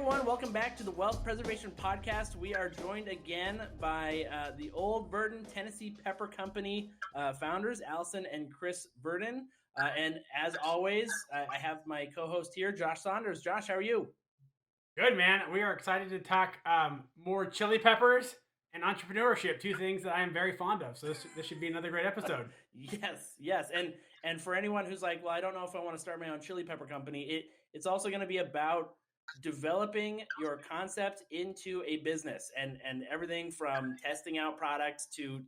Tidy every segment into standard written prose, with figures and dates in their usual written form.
everyone. Welcome back to the Wealth Preservation Podcast. We are joined again by the Olde Virden Tennessee Pepper Company founders, Allyson and Chris Virden. And as always, I have my co-host here, Josh Saunders. Josh, how are you? Good, man. We are excited to talk more chili peppers and entrepreneurship, two things that I am very fond of. So this should be another great episode. Yes. And for anyone who's like, well, I don't know if I want to start my own chili pepper company, it's also going to be about developing your concept into a business and everything from testing out products to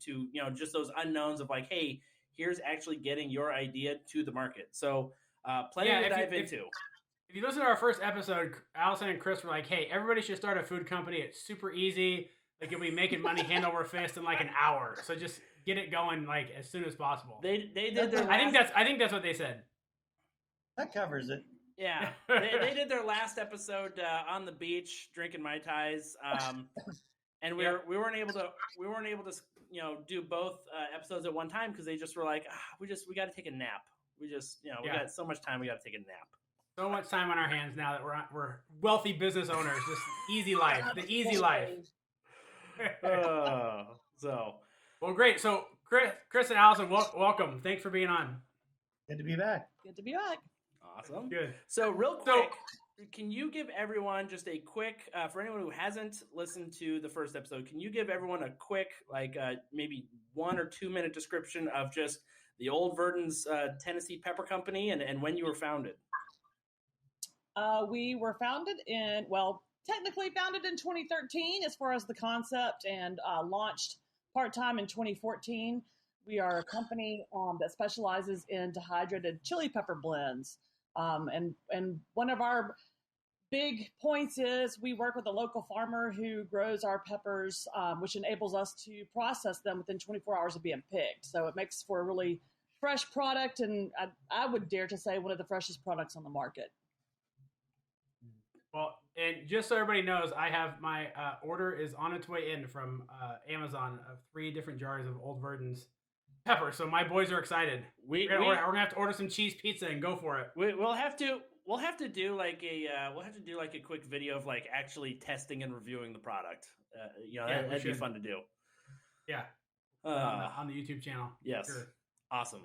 just those unknowns of like, hey, here's actually getting your idea to the market. So plenty to dive into. If you listen to our first episode, Allyson and Chris were like, hey, everybody should start a food company. It's super easy. Like, you'll be making money hand over fist in like an hour. So just get it going like as soon as possible. They did their I think that's what they said. That covers it. Yeah, they did their last episode on the beach drinking Mai Tais, and we weren't able to do both episodes at one time because they just were like, we got to take a nap. We got so much time, we てtake a nap. So much time on our hands now that we're wealthy business owners. Just easy life, the easy life. Well, great. So Chris and Allyson, welcome. Thanks for being on. Good to be back. Awesome. Good. So real quick, can you give everyone just a quick, for anyone who hasn't listened to the first episode, can you give everyone a quick, maybe 1 or 2 minute description of just the Olde Virden's Tennessee Pepper Company and when you were founded? We were technically founded in 2013 as far as the concept, and launched part-time in 2014. We are a company that specializes in dehydrated chili pepper blends. And one of our big points is we work with a local farmer who grows our peppers, which enables us to process them within 24 hours of being picked. So it makes for a really fresh product, and I would dare to say one of the freshest products on the market. Well, and just so everybody knows, I have my order is on its way in from Amazon of 3 different jars of Olde Virden's pepper. So my boys are excited. We're gonna have to order some cheese pizza and go for it. We'll have to do like a quick video of like actually testing and reviewing the product. That'd be fun to do. Yeah, on the YouTube channel. Yes, sure. Awesome.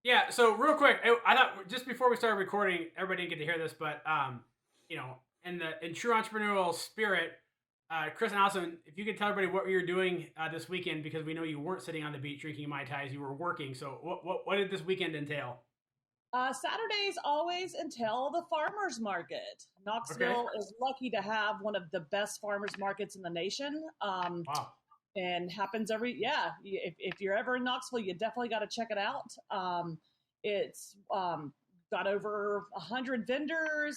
Yeah. So real quick, I thought just before we started recording, everybody didn't get to hear this, but in true entrepreneurial spirit. Chris and Allyson, if you could tell everybody what you were doing this weekend, because we know you weren't sitting on the beach drinking Mai Tais, you were working. So what did this weekend entail? Saturdays always entail the farmers market. Knoxville is lucky to have one of the best farmers markets in the nation. Wow. And happens if you're ever in Knoxville, you definitely got to check it out. It's got over 100 vendors,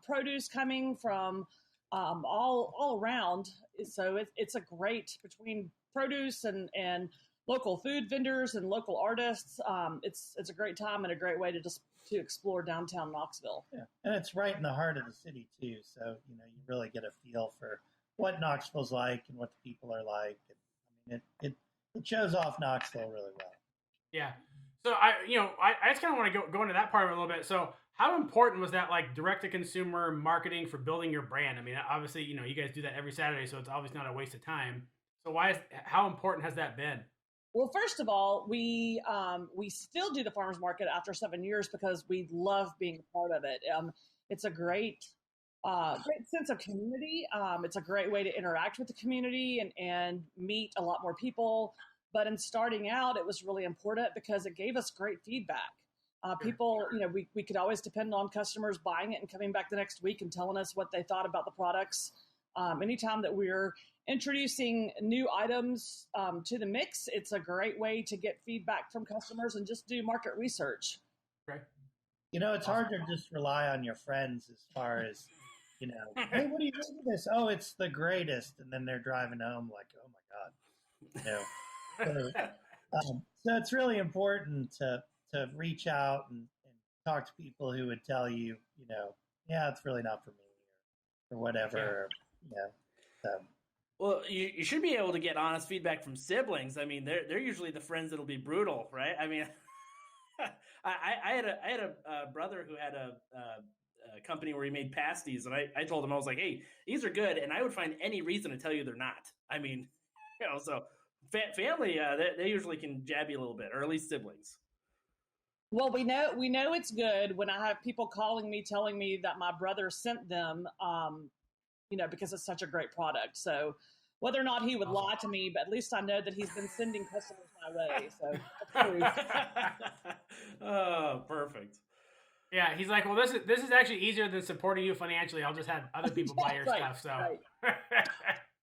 produce coming from all around. So it's a great, between produce and local food vendors and local artists. It's a great time and a great way to explore downtown Knoxville. Yeah, and it's right in the heart of the city too. So you really get a feel for what Knoxville's like and what the people are like. It shows off Knoxville really well. Yeah. So I just kind of want to go into that part of it a little bit. So how important was that, like, direct-to-consumer marketing for building your brand? I mean, obviously, you guys do that every Saturday, so it's obviously not a waste of time. So how important has that been? Well, first of all, we still do the farmers market after 7 years because we love being a part of it. It's a great sense of community. It's a great way to interact with the community and meet a lot more people. But in starting out, it was really important because it gave us great feedback. People, we could always depend on customers buying it and coming back the next week and telling us what they thought about the products. Anytime that we're introducing new items to the mix, it's a great way to get feedback from customers and just do market research. Okay. It's hard to just rely on your friends as far as, hey, what do you think of this? Oh, it's the greatest. And then they're driving home like, oh my God. So it's really important to reach out and talk to people who would tell you, yeah, it's really not for me or whatever. Yeah. Well, you should be able to get honest feedback from siblings. I mean, they're usually the friends that'll be brutal, right? I mean, I had a brother who had company where he made pasties, and I told him, I was like, hey, these are good, and I would find any reason to tell you they're not. I mean, so family, they usually can jab you a little bit, or at least siblings. Well, we know it's good when I have people calling me telling me that my brother sent them, because it's such a great product. So whether or not he would lie to me, but at least I know that he's been sending customers my way. So that's proof. Oh, perfect. Yeah, he's like, well, this is actually easier than supporting you financially. I'll just have other people buy your stuff. So, right.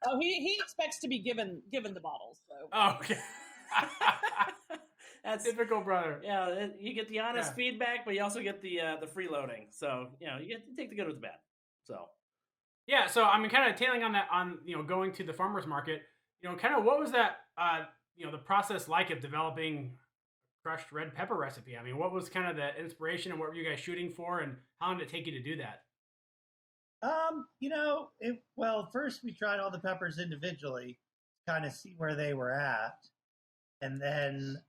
Oh, he expects to be given the bottles. So. Oh, okay. That's typical brother. Yeah, you get the honest feedback, but you also get the freeloading. So you take the good with the bad. So. Yeah, so I mean, kind of tailing on that, going to the farmers market, kind of what was that, the process like of developing crushed red pepper recipe? I mean, what was kind of the inspiration and what were you guys shooting for, and how long did it take you to do that? First we tried all the peppers individually to kind of see where they were at. And then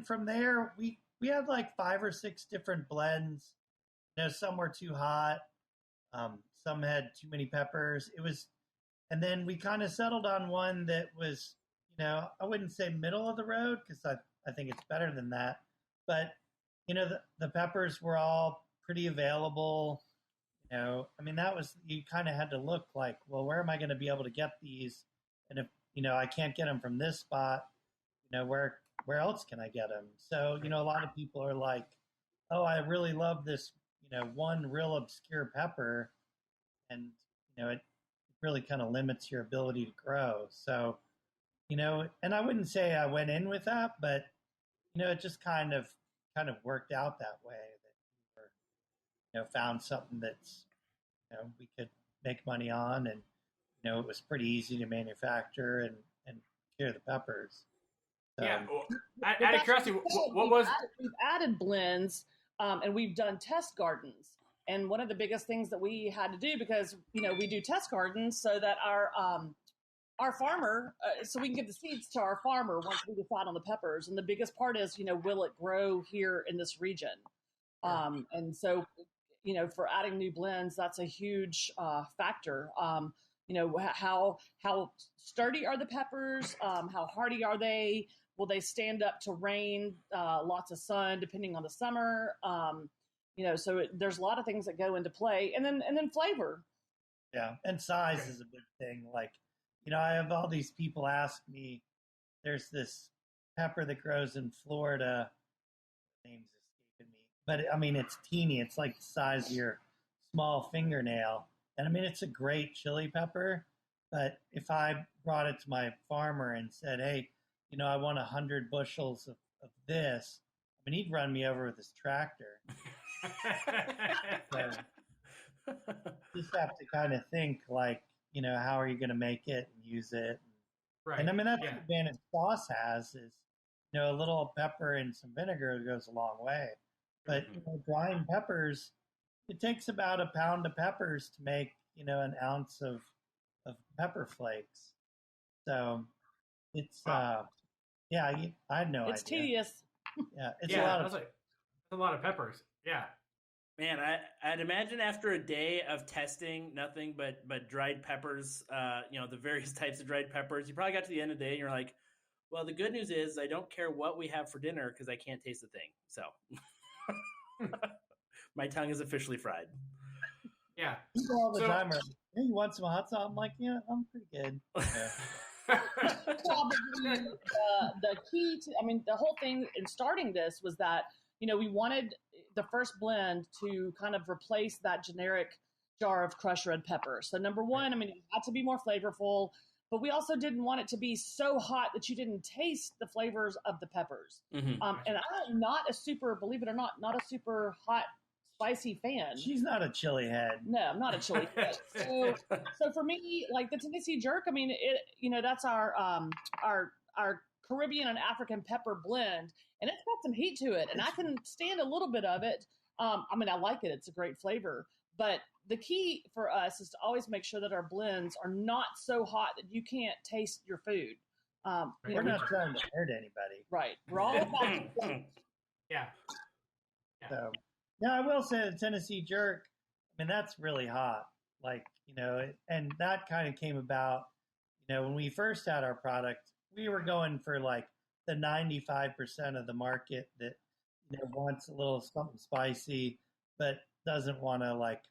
from there we had like 5 or 6 different blends. Some were too hot. Some had too many peppers. And then we kind of settled on one that was, I wouldn't say middle of the road because I think it's better than that. But, the peppers were all pretty available. You kind of had to look like, well, where am I going to be able to get these? And if, I can't get them from this spot, where else can I get them? So, a lot of people are like, oh, I really love this, one real obscure pepper. And, it really kind of limits your ability to grow. So, and I wouldn't say I went in with that, but, it just kind of worked out that way that we were, found something that's, we could make money on, and, it was pretty easy to manufacture and cure the peppers. So, yeah. Out of curiosity, we've added blends, and we've done test gardens. And one of the biggest things that we had to do, because, we do test gardens so that our farmer, so we can give the seeds to our farmer once we decide on the peppers. And the biggest part is, will it grow here in this region? And so, for adding new blends, that's a huge factor. How sturdy are the peppers? How hardy are they? Will they stand up to rain, lots of sun, depending on the summer? So there's a lot of things that go into play, and then flavor. Yeah, and size is a big thing. Like, I have all these people ask me. There's this pepper that grows in Florida. The name's escaping me, but I mean it's teeny. It's like the size of your small fingernail, and I mean it's a great chili pepper. But if I brought it to my farmer and said, "Hey, I want 100 bushels of this," I mean he'd run me over with his tractor. So, just have to kind of think like, how are you going to make it and use it? Right. And I mean, that's the advantage sauce has is, a little pepper and some vinegar goes a long way. But, drying peppers, it takes about a pound of peppers to make, an ounce of pepper flakes. So it's, I had no idea. It's tedious. Yeah. It's a lot of peppers. Yeah. Man, I'd imagine after a day of testing nothing but dried peppers, the various types of dried peppers, you probably got to the end of the day and you're like, well, the good news is I don't care what we have for dinner because I can't taste a thing. So my tongue is officially fried. Yeah. People all the time are like, hey, you want some hot sauce? I'm like, yeah, I'm pretty good. Yeah. Probably the key to, the whole thing in starting this was that, we wanted the first blend to kind of replace that generic jar of crushed red pepper. So number one, it had to be more flavorful, but we also didn't want it to be so hot that you didn't taste the flavors of the peppers. Mm-hmm. And I'm not a super, believe it or not a super hot, spicy fan. She's not a chili head. No, I'm not a chili head. So for me, like the Tennessee jerk, that's our Caribbean and African pepper blend, and it's got some heat to it, and I can stand a little bit of it. I like it. It's a great flavor. But the key for us is to always make sure that our blends are not so hot that you can't taste your food. We're not trying to hurt anybody. Right. We're all about Yeah. So, Yeah, I will say the Tennessee jerk. I mean, that's really hot. Like, and that kind of came about, when we first had our product, we were going for like the 95% of the market that, wants a little something spicy, but doesn't want to like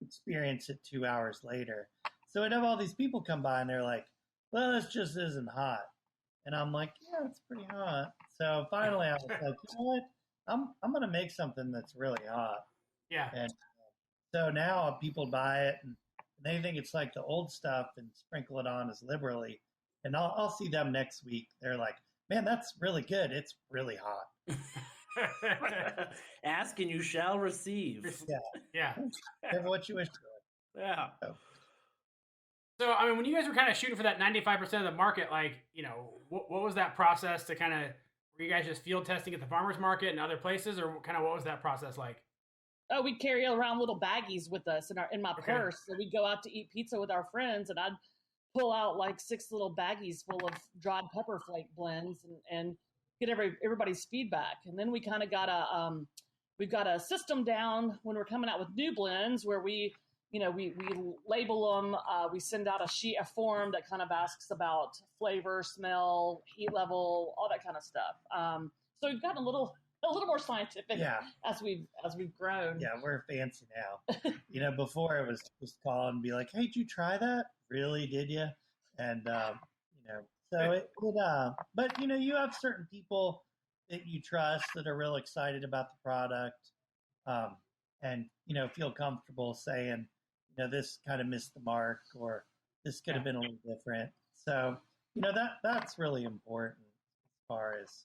experience it 2 hours later. So we'd have all these people come by and they're like, well, this just isn't hot. And I'm like, yeah, it's pretty hot. So finally I was like, you know what? I'm going to make something that's really hot. Yeah. And so now people buy it and they think it's like the old stuff and sprinkle it on as liberally. And I'll see them next week. They're like, man, that's really good. It's really hot. Ask and you shall receive. Yeah. Never what you wish for. Yeah. So, I mean, when you guys were kind of shooting for that 95% of the market, like, what was that process to kind of, were you guys just field testing at the farmer's market and other places, or kind of what was that process like? Oh, we'd carry around little baggies with us in my purse. So we'd go out to eat pizza with our friends, and I'd pull out like 6 little baggies full of dried pepper flake blends and get everybody's feedback. And then we kind of got we've got a system down when we're coming out with new blends where we label them. We send out a form that kind of asks about flavor, smell, heat level, all that kind of stuff. So we've gotten a little more scientific as we've grown. Yeah, we're fancy now. Before it was just call and be like, hey, did you try that? Really? Did you? And, so but you have certain people that you trust that are real excited about the product, and, feel comfortable saying, this kind of missed the mark or this could have been a little different. So, that's really important as far as,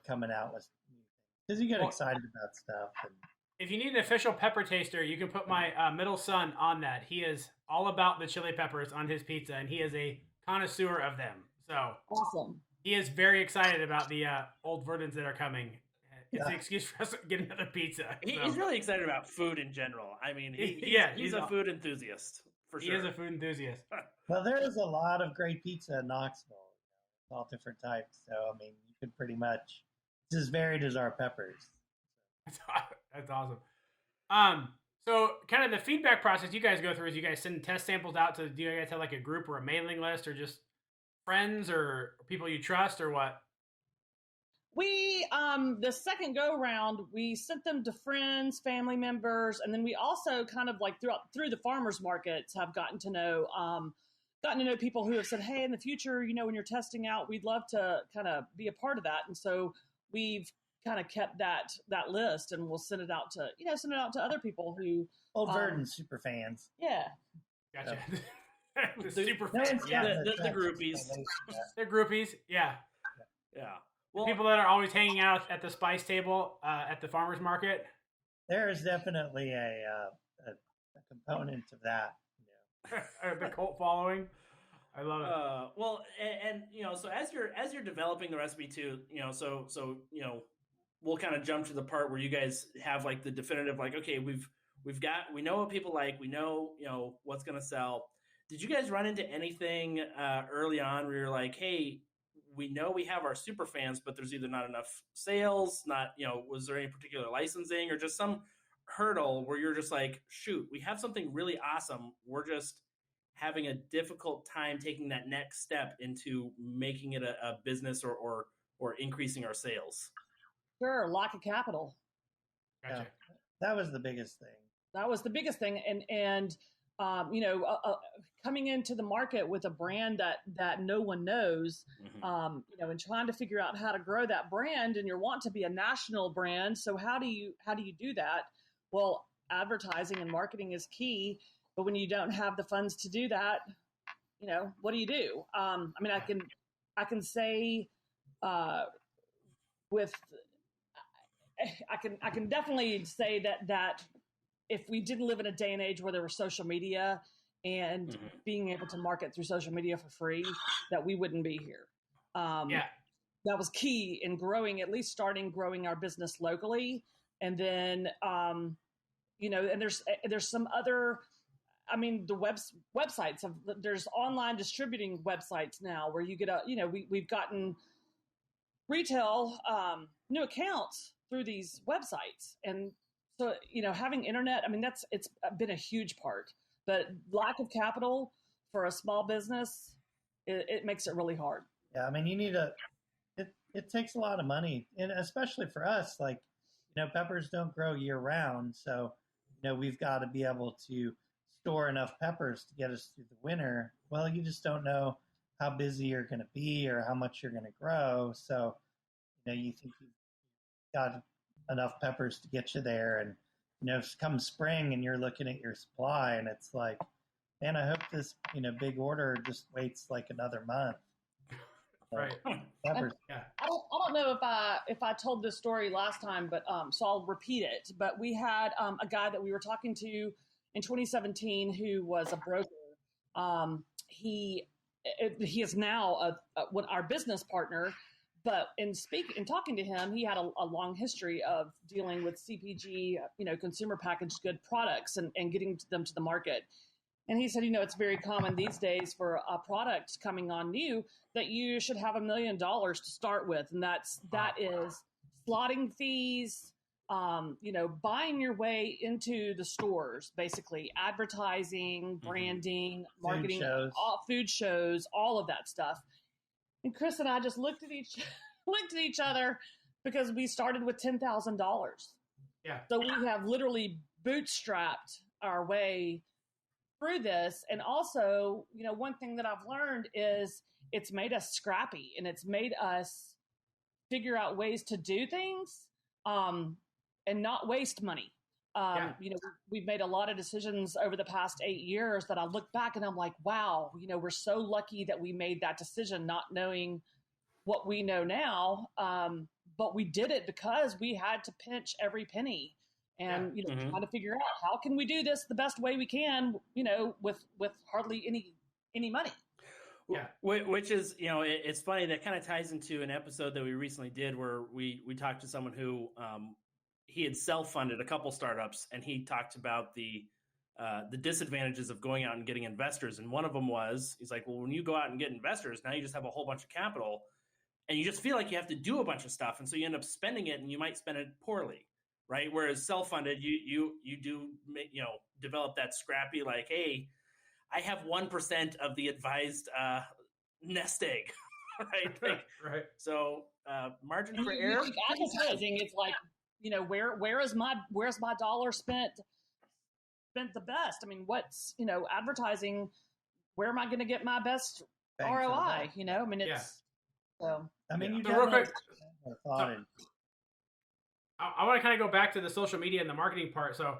coming out with new things. Because you get excited about stuff. And if you need an official pepper taster, you can put my middle son on that. He is all about the chili peppers on his pizza, and he is a connoisseur of them. So awesome. He is very excited about the Olde Virdens that are coming. It's an excuse for us to get another pizza. He's really excited about food in general. I mean, he's a food enthusiast, for sure. He is a food enthusiast. Well, there is a lot of great pizza in Knoxville. All different types. So, I mean, you could pretty much, it's as varied as our peppers. That's awesome. So kind of the feedback process you guys go through is you guys send test samples out to, do you guys have like a group or a mailing list or just friends or people you trust or what? We, the second go round, we sent them to friends, family members, and then we also kind of like through the farmers markets have gotten to know people who have said, hey, in the future, when you're testing out, we'd love to kind of be a part of that. And so we've kind of kept that list, and we'll send it out to other people who Olde Virden super fans. Yeah. Gotcha. The super fans. The groupies. They're groupies. Yeah. Yeah. Well, people that are always hanging out at the spice table at the farmer's market. There is definitely a component of that. The cult following. I love it. Well, and so as you're developing the recipe too, so we'll kind of jump to the part where you guys have like the definitive, like, okay, we know what people like, we know what's gonna sell. Did you guys run into anything early on where you're like, hey, we know we have our super fans, but there's either not enough sales, was there any particular licensing or just some hurdle where you're just like, shoot, we have something really awesome, we're just having a difficult time taking that next step into making it a business or increasing our sales? Sure, lack of capital. Gotcha. Yeah, that was the biggest thing. That was the biggest thing, and coming into the market with a brand that no one knows, and trying to figure out how to grow that brand, and you want to be a national brand. So how do you do that? Well, advertising and marketing is key, but when you don't have the funds to do that, what do you do? I can say I can definitely say that if we didn't live in a day and age where there was social media and being able to market through social media for free, that we wouldn't be here. That was key in growing, at least starting growing our business locally. And then, and there's some other, the websites there's online distributing websites now where you get we've gotten retail, new accounts through these websites, and so, having internet, I mean, it's been a huge part, but lack of capital for a small business, it makes it really hard. Yeah. I mean, it takes a lot of money, and especially for us, like, peppers don't grow year round. So, we've got to be able to store enough peppers to get us through the winter. Well, you just don't know how busy you're going to be or how much you're going to grow. So, you think you've got enough peppers to get you there. And, come spring and you're looking at your supply and it's like, man, I hope this, big order just waits like another month. So, right. peppers. Yeah. I don't know if I told this story last time, but so I'll repeat it. But we had a guy that we were talking to in 2017 who was a broker. He is now our business partner. But in talking to him, he had a long history of dealing with CPG, consumer packaged good products and getting them to the market. And he said, it's very common these days for a product coming on new that you should have $1 million to start with. And that is slotting fees, buying your way into the stores, basically advertising, branding, marketing, food shows, all of that stuff. And Chris and I just looked at each other because we started with $10,000. Yeah. So we have literally bootstrapped our way through this. And also, one thing that I've learned is it's made us scrappy and it's made us figure out ways to do things and not waste money. We've made a lot of decisions over the past 8 years that I look back and I'm like, wow, we're so lucky that we made that decision, not knowing what we know now. But we did it because we had to pinch every penny and, try to figure out how can we do this the best way we can, with hardly any money. Yeah. Which is, it's funny, that kind of ties into an episode that we recently did where we talked to someone who, he had self-funded a couple startups, and he talked about the disadvantages of going out and getting investors. And one of them was, he's like, well, when you go out and get investors, now you just have a whole bunch of capital and you just feel like you have to do a bunch of stuff. And so you end up spending it and you might spend it poorly. Right. Whereas self-funded, you do, develop that scrappy, like, hey, I have 1% of the advised nest egg. Right. Like, right. So margin for error. Advertising, it's like, where's my dollar spent the best? I mean, what's, advertising, where am I going to get my best ROI? I mean, it's, so. I mean, you so real quick, I want to kind of go back to the social media and the marketing part. So,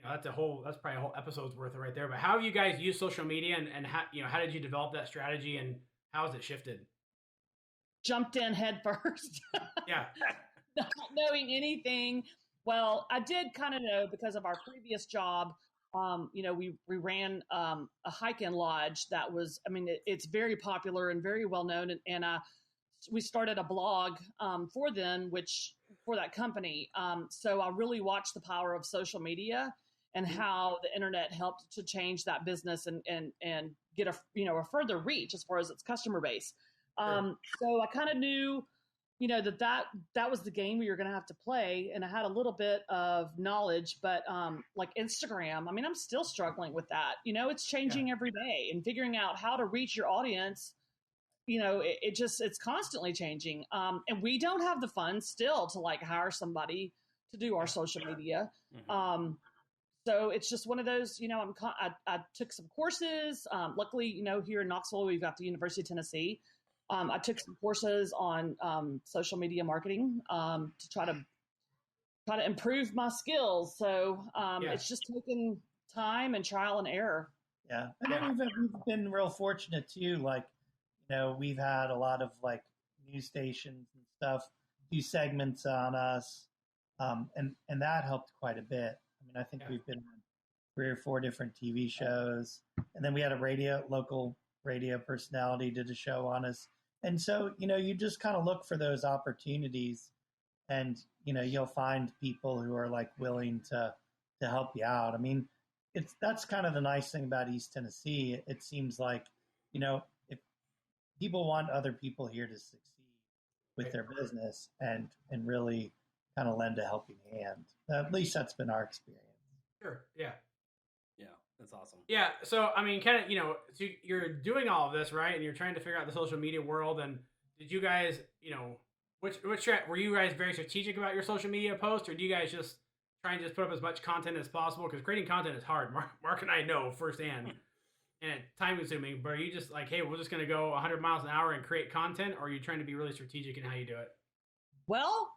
that's probably a whole episode's worth right there. But how have you guys used social media and how did you develop that strategy and how has it shifted? Jumped in head first. Yeah. Not knowing anything. Well, I did kind of know because of our previous job. We ran a hike-in lodge that was, it's very popular and very well known. And we started a blog for that company. So I really watched the power of social media and how the internet helped to change that business and get a further reach as far as its customer base. So I kind of knew, that was the game we were going to have to play. And I had a little bit of knowledge, but like Instagram, I'm still struggling with that. It's changing every day and figuring out how to reach your audience. It's constantly changing. And we don't have the funds still to like hire somebody to do our social media. So it's just one of those, I took some courses. Luckily, here in Knoxville, we've got the University of Tennessee. I took some courses on social media marketing to try to improve my skills. So it's just taking time and trial and error. Yeah. And then we've been real fortunate too. Like, we've had a lot of like news stations and stuff do segments on us. And that helped quite a bit. I think we've been on 3 or 4 different TV shows. And then we had a local radio personality did a show on us. And so, you just kind of look for those opportunities and, you'll find people who are like willing to help you out. That's kind of the nice thing about East Tennessee. It seems like, if people want other people here to succeed with their business and really, kind of lend a helping hand. At least that's been our experience. Sure. Yeah. Yeah, that's awesome. Yeah. So, I mean, kind of, so you're doing all of this, right? And you're trying to figure out the social media world. And did you guys, which were you guys very strategic about your social media posts, or do you guys just try and just put up as much content as possible? Because creating content is hard. Mark and I know firsthand. And time consuming, but are you just like, hey, we're just going to go 100 miles an hour and create content, or are you trying to be really strategic in how you do it? Well,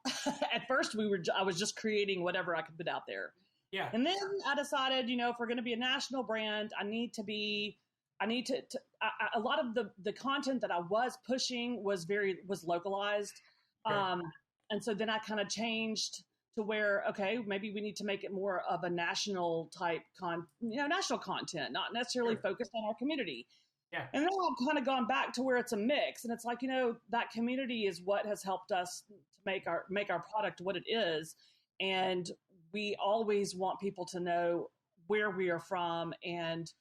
at first I was just creating whatever I could put out there. Yeah. And then I decided, if we're going to be a national brand, a lot of the content that I was pushing was localized. Okay. And so then I kind of changed to where, okay, maybe we need to make it more of a national type national content, not necessarily focused on our community. Yeah. And then I've kind of gone back to where it's a mix, and it's like, that community is what has helped us to make our product what it is. And we always want people to know where we are from and,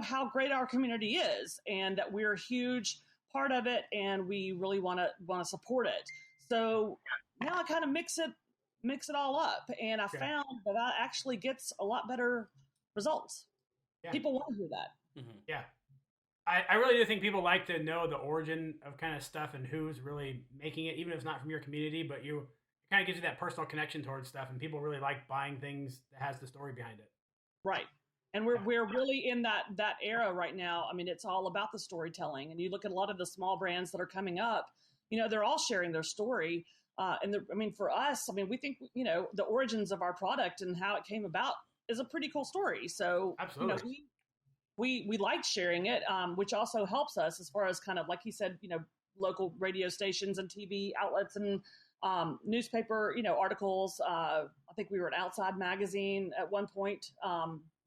how great our community is, and that we're a huge part of it, and we really want to support it. So now I kind of mix it all up, and I found that actually gets a lot better results. Yeah. People want to hear that. Mm-hmm. Yeah. I really do think people like to know the origin of kind of stuff and who's really making it, even if it's not from your community, but it kind of gives you that personal connection towards stuff, and people really like buying things that has the story behind it. Right. And we're really in that era right now. I mean, it's all about the storytelling, and you look at a lot of the small brands that are coming up, they're all sharing their story. For us, we think, the origins of our product and how it came about is a pretty cool story. So, absolutely. We like sharing it, which also helps us as far as kind of, like he said, local radio stations and TV outlets and newspaper, articles. I think we were an Outside magazine at one point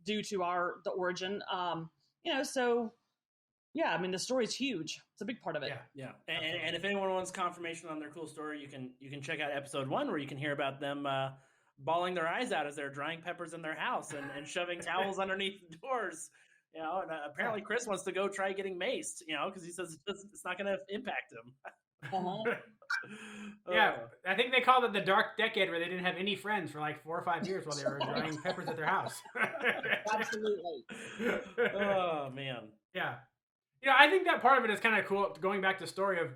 due to the origin. So yeah, the story's huge. It's a big part of it. Yeah. And if anyone wants confirmation on their cool story, you can check out episode 1 where you can hear about them bawling their eyes out as they're drying peppers in their house and shoving towels underneath the doors. And apparently Chris wants to go try getting maced, because he says it's not going to impact him. Uh-huh. Yeah, I think they called it the dark decade where they didn't have any friends for like 4 or 5 years while they were drying peppers at their house. Absolutely. Oh, man. Yeah. I think that part of it is kind of cool, going back to the story of,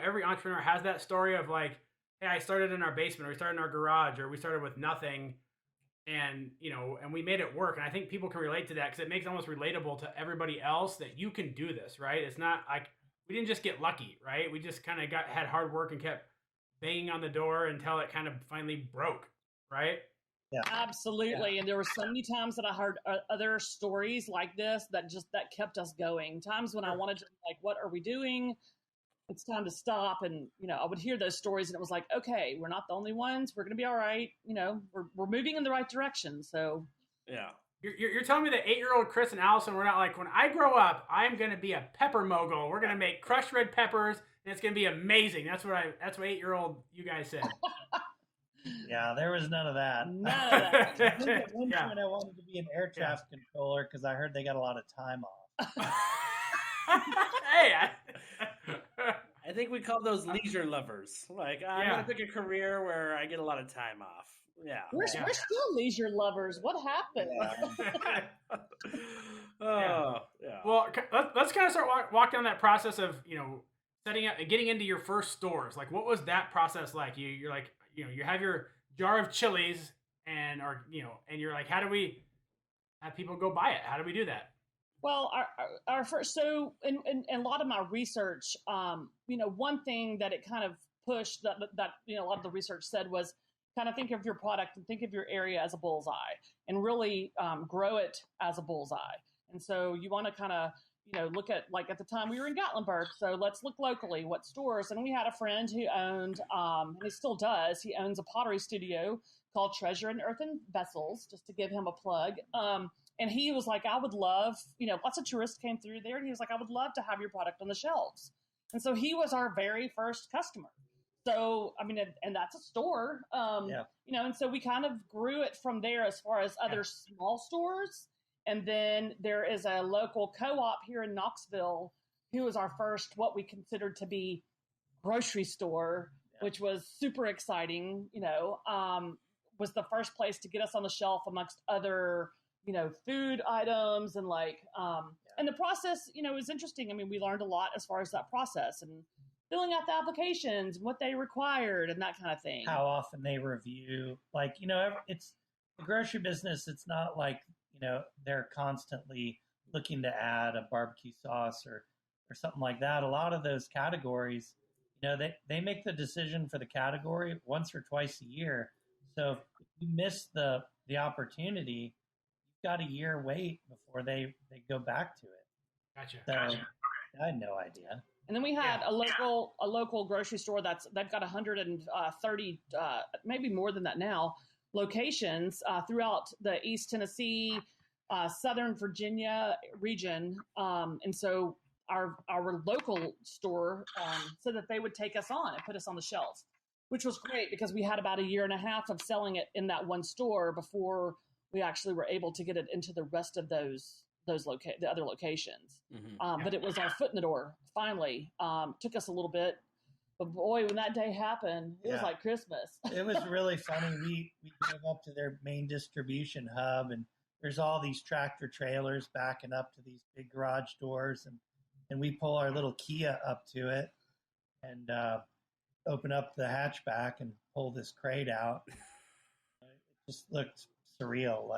every entrepreneur has that story of like, hey, I started in our basement, or we started in our garage, or we started with nothing. And, and we made it work. And I think people can relate to that because it makes it almost relatable to everybody else that you can do this, right? It's not like we didn't just get lucky, right? We just kind of had hard work and kept banging on the door until it kind of finally broke, right? Yeah, absolutely. Yeah. And there were so many times that I heard other stories like this that kept us going. Times when I wanted to, like, what are we doing? It's time to stop. And, I would hear those stories and it was like, okay, we're not the only ones. We're going to be all right. We're moving in the right direction. So, yeah. You're telling me that 8-year-old Chris and Allyson were not like, when I grow up, I'm going to be a pepper mogul. We're going to make crushed red peppers and it's going to be amazing. That's what 8-year-old you guys said. Yeah, there was none of that. None of that. At one point I wanted to be an air traffic controller because I heard they got a lot of time off. Hey, I think we call those leisure lovers. Like, I'm going to pick a career where I get a lot of time off. Yeah. We're still leisure lovers. What happened? Yeah. Well, let's kind of start walk down that process of, setting up and getting into your first stores. Like, what was that process like? You're like, you have your jar of chilies and you're like, how do we have people go buy it? How do we do that? Well, our first, so in a lot of my research, one thing that it kind of pushed that a lot of the research said was kind of think of your product and think of your area as a bullseye and really grow it as a bullseye. And so you want to kind of, look at, like, at the time we were in Gatlinburg, so let's look locally, what stores. And we had a friend who owned, and he still does, he owns a pottery studio called Treasure in Earthen Vessels, just to give him a plug. And he was like, I would love, lots of tourists came through there, and he was like, I would love to have your product on the shelves. And so he was our very first customer. So, and that's a store, and so we kind of grew it from there as far as other small stores. And then there is a local co-op here in Knoxville who was our first, what we considered to be grocery store. which was super exciting, was the first place to get us on the shelf amongst other, food items and and the process, was interesting. I mean, we learned a lot as far as that process and filling out the applications and what they required and that kind of thing. How often they review, it's the grocery business. It's not like, they're constantly looking to add a barbecue sauce or something like that. A lot of those categories, they make the decision for the category once or twice a year. So if you miss the opportunity, you've got a year wait before they go back to it. Gotcha. So Gotcha. I had no idea. And then we had a local grocery store they've got 130, maybe more than that now, locations throughout the East Tennessee, Southern Virginia region. And so our local store said that they would take us on and put us on the shelf, which was great because we had about a year and a half of selling it in that one store before we actually were able to get it into the rest of the other locations. Mm-hmm. But it was our foot in the door, finally. Took us a little bit. But boy, when that day happened, it was like Christmas. It was really funny. We drove up to their main distribution hub, and there's all these tractor trailers backing up to these big garage doors. And we pull our little Kia up to it and open up the hatchback and pull this crate out. It just looked surreal.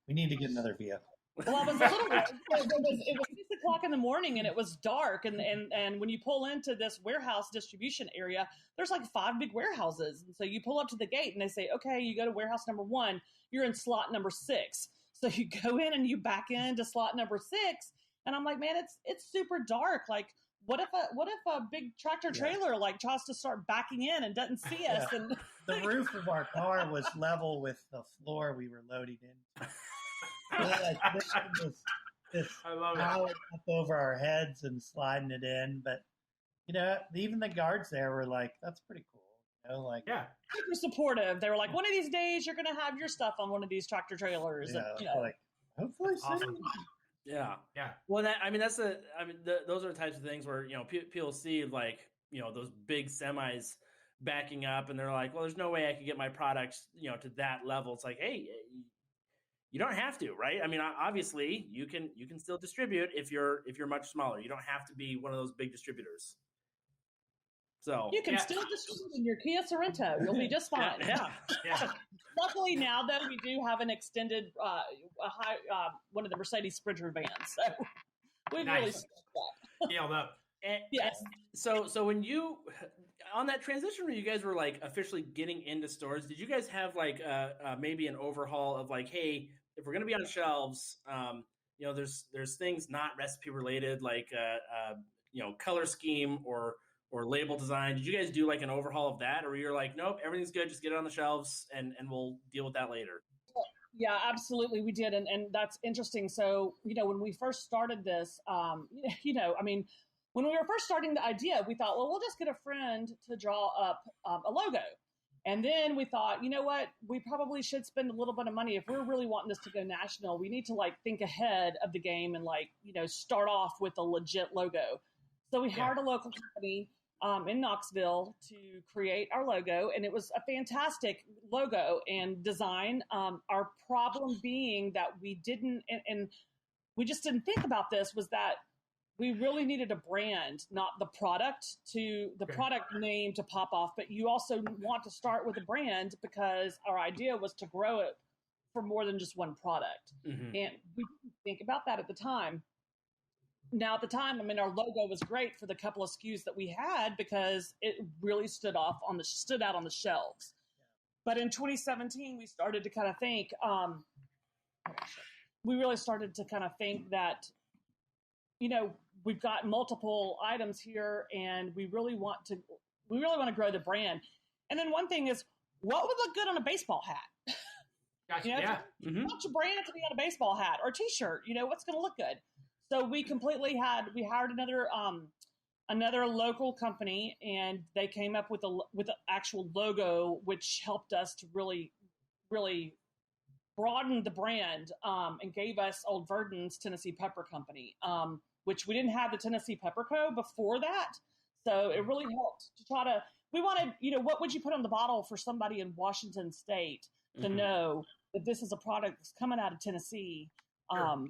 We need to get another vehicle. Well, I was a little worried. It was 6 o'clock in the morning and it was dark. And when you pull into this warehouse distribution area, there's like 5 big warehouses. And so you pull up to the gate and they say, okay, you go to warehouse number 1, you're in slot number 6. So you go in and you back into slot number 6. And I'm like, man, it's super dark. Like, what if a big tractor trailer tries to start backing in and doesn't see us? Yeah. And the roof of our car was level with the floor we were loading into. This I love pallet up over our heads and sliding it in. But even the guards there were like, "That's pretty cool." Super supportive. They were like, "One of these days, you're going to have your stuff on one of these tractor trailers." Hopefully soon. Awesome. Yeah. Yeah. Well, those are the types of things where, people see those big semis backing up and they're like, well, there's no way I could get my products, to that level. It's like, hey, you don't have to, right? I mean, obviously you can still distribute if you're much smaller. You don't have to be one of those big distributors. So you can still distribute in your Kia Sorento. You'll be just fine. Yeah. Luckily now, though, we do have an extended one of the Mercedes Sprinter vans. So we've really scaled up. Yes. So when you on that transition where you guys were officially getting into stores, did you guys have maybe an overhaul of hey, if we're going to be on shelves, there's things not recipe related color scheme or label design. Did you guys do an overhaul of that, or you're like, nope, everything's good, just get it on the shelves and we'll deal with that later? Yeah, absolutely, we did, and that's interesting. So when we first started this, when we were first starting the idea, we thought, well, we'll just get a friend to draw up a logo. And then we thought, you know what, we probably should spend a little bit of money. If we're really wanting this to go national, we need to think ahead of the game and start off with a legit logo. So we hired a local company in Knoxville to create our logo, and it was a fantastic logo and design. Our problem being that we didn't, and we just didn't think about this, was that we really needed a brand, not the product product name to pop off, but you also want to start with a brand because our idea was to grow it for more than just one product. Mm-hmm. And we didn't think about that at the time. Now, at the time, our logo was great for the couple of SKUs that we had because it really stood out on the shelves. But in 2017, we started to kind of think, that, we've got multiple items here and we really want to grow the brand. And then one thing is, what would look good on a baseball hat? Gotcha. Yeah. Mm-hmm. Want your brand to be on a baseball hat or a t-shirt, what's going to look good? So we hired another local company, and they came up with the actual logo, which helped us to really, really broaden the brand, and gave us Olde Virden's Tennessee Pepper Company, which we didn't have the Tennessee Pepper Co. before that. So it really helped to try to we wanted, what would you put on the bottle for somebody in Washington State to know that this is a product that's coming out of Tennessee? Sure.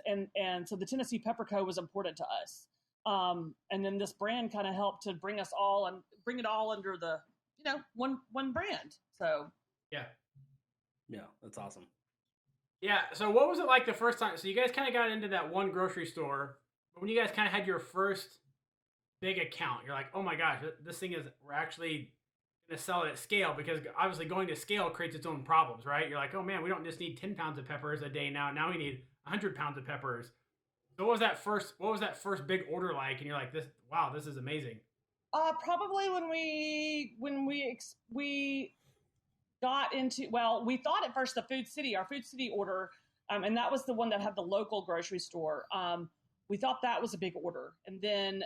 And so the Tennessee Pepper Co. was important to us. And then this brand kind of helped to bring us all and bring it all under the, one brand. So yeah, that's awesome. Yeah. So what was it like the first time? So you guys kind of got into that one grocery store, but when you guys kind of had your first big account, you're like, oh my gosh, this thing we're actually going to sell it at scale, because obviously going to scale creates its own problems, right? You're like, oh man, we don't just need 10 pounds of peppers a day now. Now we need 100 pounds of peppers. So what was that first big order like? And you're like, this is amazing. Probably when we got into, we thought at first our Food City order, and that was the one that had the local grocery store. We thought that was a big order. And then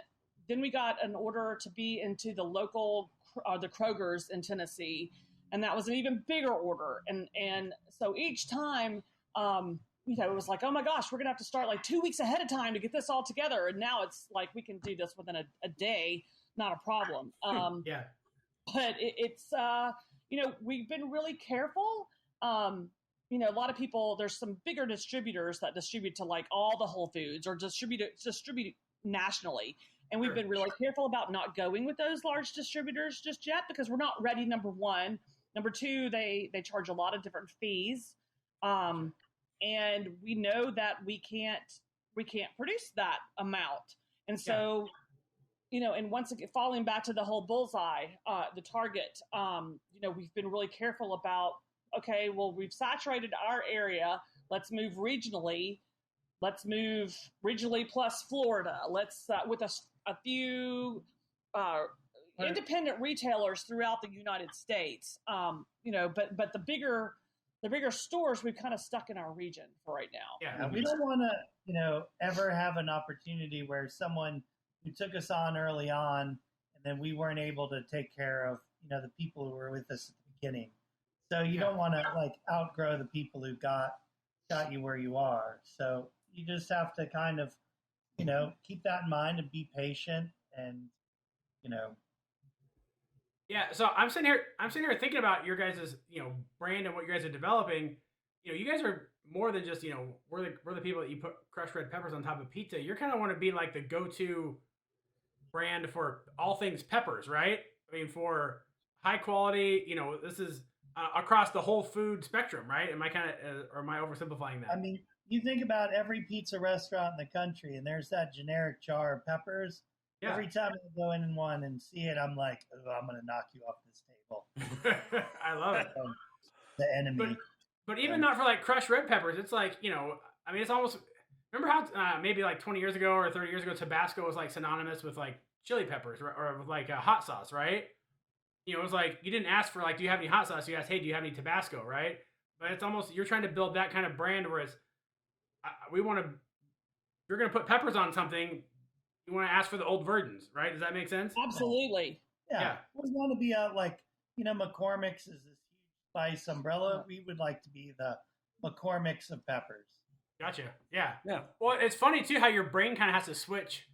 we got an order to be into the local, the Kroger's in Tennessee. And that was an even bigger order. And so each time, it was like, oh my gosh, we're going to have to start like 2 weeks ahead of time to get this all together. And now it's like, we can do this within a day, not a problem. Yeah. But it's, we've been really careful. A lot of people, there's some bigger distributors that distribute to like all the Whole Foods or distribute nationally. And we've been really careful about not going with those large distributors just yet, because we're not ready, number one. Number two, they charge a lot of different fees. And we know that we can't produce that amount. And so, and once again, falling back to the whole bullseye, the target, we've been really careful about, okay, well, we've saturated our area. Let's move regionally. Let's move regionally plus Florida. Let's, with a few independent retailers throughout the United States, but the bigger stores, we've kind of stuck in our region for right now. Yeah, we don't want to, ever have an opportunity where someone who took us on early on, and then we weren't able to take care of, the people who were with us at the beginning. So you don't want to like outgrow the people who got you where you are. So you just have to kind of, keep that in mind and be patient and, Yeah, so I'm sitting here thinking about your guys' brand and what you guys are developing. You guys are more than just we're the people that you put crushed red peppers on top of pizza. You kind of want to be like the go-to brand for all things peppers, right? I mean, for high quality. This is across the whole food spectrum, right? Am I or am I oversimplifying that? I mean, you think about every pizza restaurant in the country, and there's that generic jar of peppers. Yeah. Every time I go in one and see it, I'm like, oh, I'm going to knock you off this table. I love it. The enemy. But even not for like crushed red peppers, it's like, I mean, it's almost, remember how maybe like 20 years ago or 30 years ago, Tabasco was like synonymous with like chili peppers or with like hot sauce, right? It was like, you didn't ask for like, do you have any hot sauce? You asked, hey, do you have any Tabasco, right? But it's almost, you're trying to build that kind of brand where it's, you're going to put peppers on something, you want to ask for the Olde Virdens, right? Does that make sense? Absolutely. Yeah. We want to be like, McCormick's is this huge spice umbrella. We would like to be the McCormick's of peppers. Gotcha. Yeah. Well, it's funny too how your brain kind of has to switch,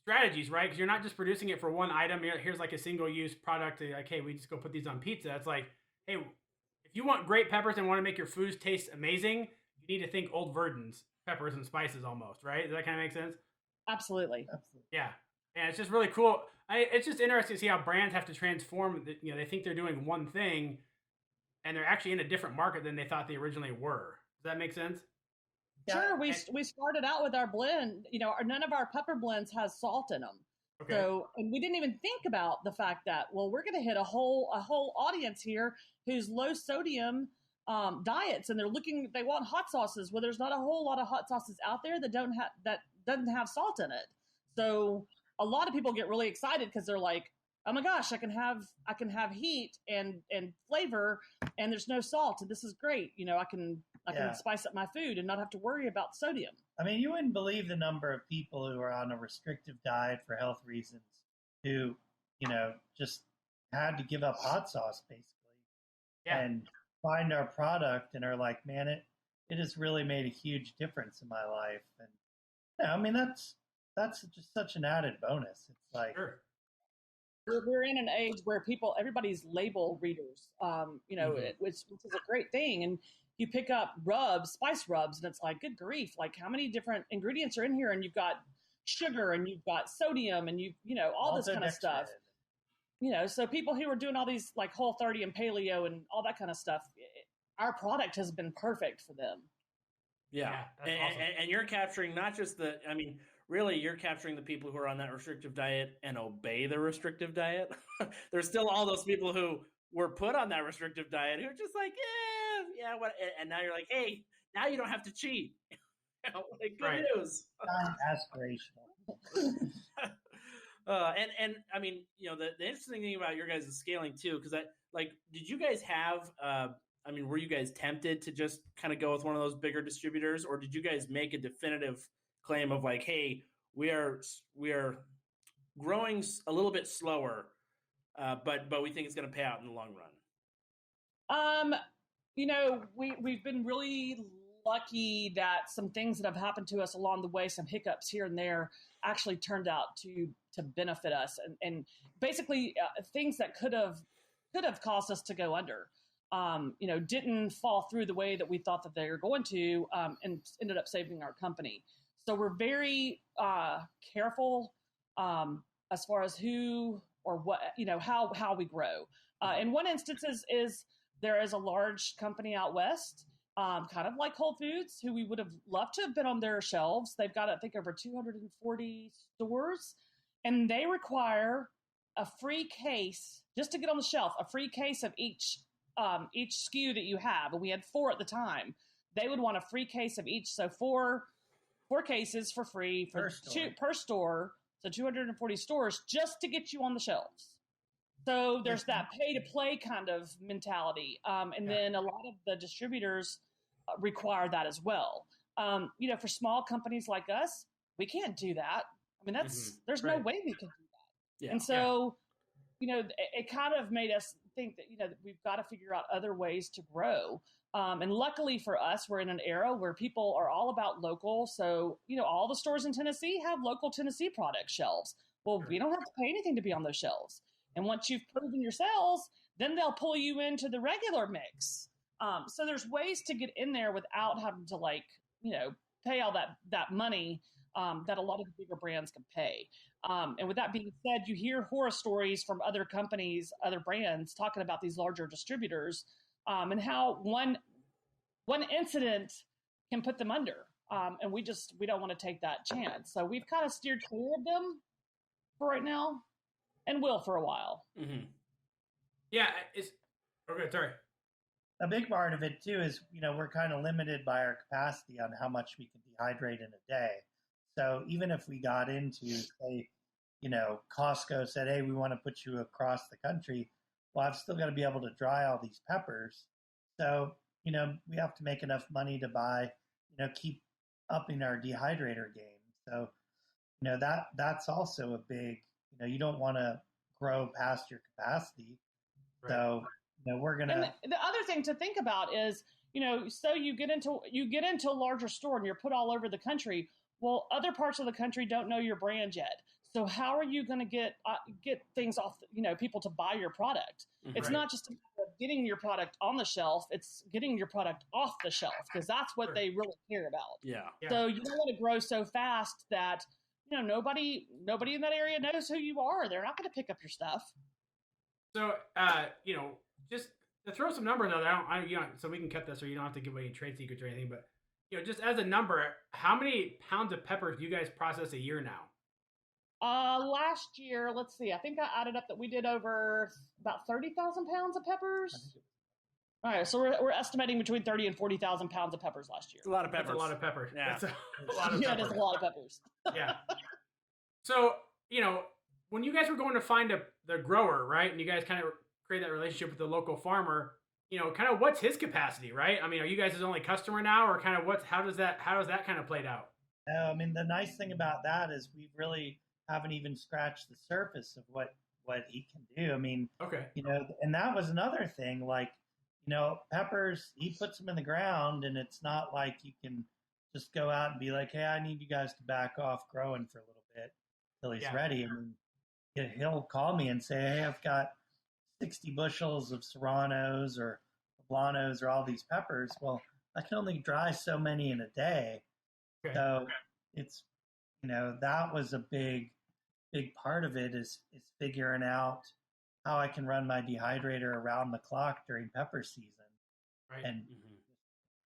strategies, right? Because you're not just producing it for one item. Here's like a single-use product. Like, hey, we just go put these on pizza. It's like, hey, if you want great peppers and want to make your foods taste amazing, you need to think Olde Virden's peppers and spices almost, right? Does that kind of make sense? Absolutely. Yeah. And it's just really cool. It's just interesting to see how brands have to transform. They think they're doing one thing, and they're actually in a different market than they thought they originally were. Does that make sense? Sure. We started out with our blend. None of our pepper blends has salt in them. Okay. So, and we didn't even think about the fact that, well, we're going to hit a whole audience here who's low sodium diets, and they want hot sauces. Well, there's not a whole lot of hot sauces out there that doesn't have salt in it. So a lot of people get really excited because they're like, oh my gosh, I can have heat and flavor, and there's no salt, and this is great. I can spice up my food and not have to worry about sodium. I mean, you wouldn't believe the number of people who are on a restrictive diet for health reasons who, just had to give up hot sauce basically and find our product and are like, man, it has really made a huge difference in my life. And I mean, that's just such an added bonus. It's like, sure. we're in an age where everybody's label readers, which is a great thing. And you pick up spice rubs, and it's like, good grief, like how many different ingredients are in here? And you've got sugar, and you've got sodium, and all this kind of stuff. So people who are doing all these like Whole30 and paleo and all that kind of stuff, our product has been perfect for them. Yeah. Awesome. And you're capturing not just really, you're capturing the people who are on that restrictive diet and obey the restrictive diet. There's still all those people who were put on that restrictive diet who are just like, what? And now you're like, hey, now you don't have to cheat. Like, good news. Aspirational. And I mean, the interesting thing about your guys' scaling too, because did you guys have? Were you guys tempted to just kind of go with one of those bigger distributors, or did you guys make a definitive claim of like, hey, we are growing a little bit slower, but we think it's going to pay out in the long run? We've been really lucky that some things that have happened to us along the way, some hiccups here and there, actually turned out to benefit us, and basically things that could have caused us to go under. Didn't fall through the way that we thought that they were going to, and ended up saving our company. So we're very careful as far as who or what, how we grow. In one instance is there is a large company out west, kind of like Whole Foods, who we would have loved to have been on their shelves. They've got, I think, over 240 stores, and they require a free case just to get on the shelf, a free case of each SKU that you have. And we had 4 at the time. They would want a free case of each. So 4 cases for free per store. So 240 stores just to get you on the shelves. So there's that pay to play kind of mentality. Then a lot of the distributors require that as well. For small companies like us, we can't do that. I mean, there's no way we can do that. Yeah. And so, it kind of made us think that, that we've got to figure out other ways to grow. And luckily for us, we're in an era where people are all about local. So, all the stores in Tennessee have local Tennessee product shelves. Well, we don't have to pay anything to be on those shelves. And once you've proven your sales, then they'll pull you into the regular mix. So there's ways to get in there without having to pay all that money that a lot of the bigger brands can pay. And with that being said, you hear horror stories from other companies, other brands talking about these larger distributors, and how one incident can put them under. And we don't want to take that chance. So we've kind of steered clear of them for right now, and will for a while. Mm-hmm. Yeah. Okay. Sorry. A big part of it too is, we're kind of limited by our capacity on how much we can dehydrate in a day. So even if we got into, say, Costco said, hey, we want to put you across the country, well, I've still got to be able to dry all these peppers. So, we have to make enough money to buy, keep upping our dehydrator game. So, that's also a big, you don't want to grow past your capacity. Right. So, we're going to. And the other thing to think about is, so you get into a larger store and you're put all over the country. Well, other parts of the country don't know your brand yet. So how are you going to get things off, people to buy your product? It's not just getting your product on the shelf. It's getting your product off the shelf, because that's what they really care about. Yeah. So you don't want to grow so fast that, nobody in that area knows who you are. They're not going to pick up your stuff. So, just to throw some numbers out there, so we can cut this, or you don't have to give away any trade secrets or anything, but, just as a number, how many pounds of peppers do you guys process a year now? Last year, let's see, I think I added up that we did over about 30,000 pounds of peppers. All right, so we're estimating between 30 and 40,000 pounds of peppers last year. It's a lot of peppers. That's a lot of peppers. Yeah. That's a lot of peppers. Yeah, that's a lot of peppers. Yeah. So, when you guys were going to find the grower, right, and you guys kind of create that relationship with the local farmer, kind of what's his capacity, right? I mean, are you guys his only customer now, or kind of how does that kind of played out? I mean, the nice thing about that is we really haven't even scratched the surface of what he can do. I mean, okay, and that was another thing, peppers, he puts them in the ground, and it's not like you can just go out and be like, hey, I need you guys to back off growing for a little bit till he's ready. I mean, he'll call me and say, "Hey, I've got 60 bushels of serranos or poblanos or all these peppers." Well, I can only dry so many in a day. Okay. So it's, that was a big part of it is figuring out how I can run my dehydrator around the clock during pepper season, Right. and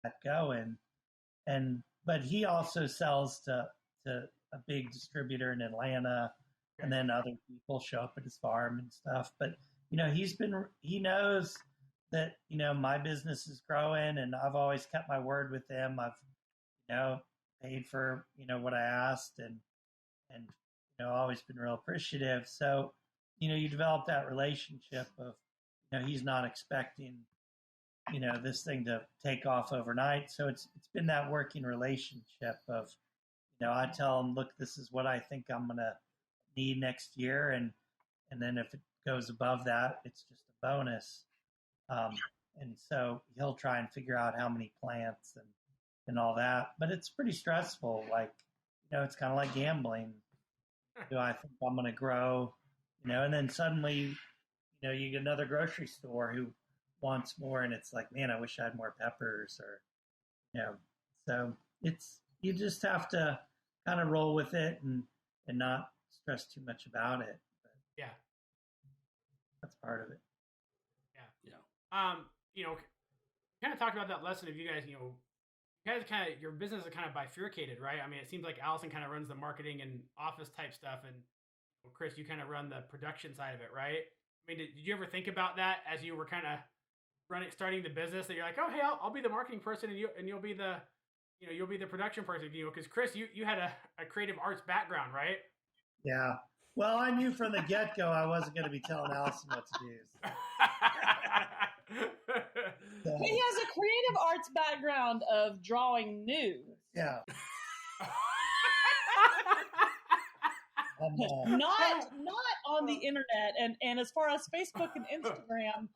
get going. But he also sells to a big distributor in Atlanta, and then other people show up at his farm and stuff. But he knows that my business is growing, and I've always kept my word with him. I've paid for what I asked, and always been real appreciative. So you develop that relationship of he's not expecting this thing to take off overnight. So it's been that working relationship of I tell him, look, this is what I think I'm gonna need next year, and then if it goes above that, it's just a bonus. And so he'll try and figure out how many plants and all that. But it's pretty stressful. Like, it's kind of like gambling. Do I think I'm going to grow? And then suddenly, you get another grocery store who wants more, and it's like, man, I wish I had more peppers, or, so you just have to kind of roll with it and not stress too much about it. But yeah. That's part of it. Yeah. Kind of talked about that lesson of you guys, your business is kind of bifurcated, right? I mean, it seems like Allyson kind of runs the marketing and office type stuff, and Chris, you kind of run the production side of it, right? I mean, did you ever think about that as you were kind of starting the business, that you're like, oh, hey, I'll be the marketing person, and you'll be the, you'll be the production person, because Chris, you had a creative arts background, right? Yeah. Well, I knew from the get-go I wasn't going to be telling Allyson what to do. So. He has a creative arts background of drawing nudes. Yeah. Not on the internet, and as far as Facebook and Instagram,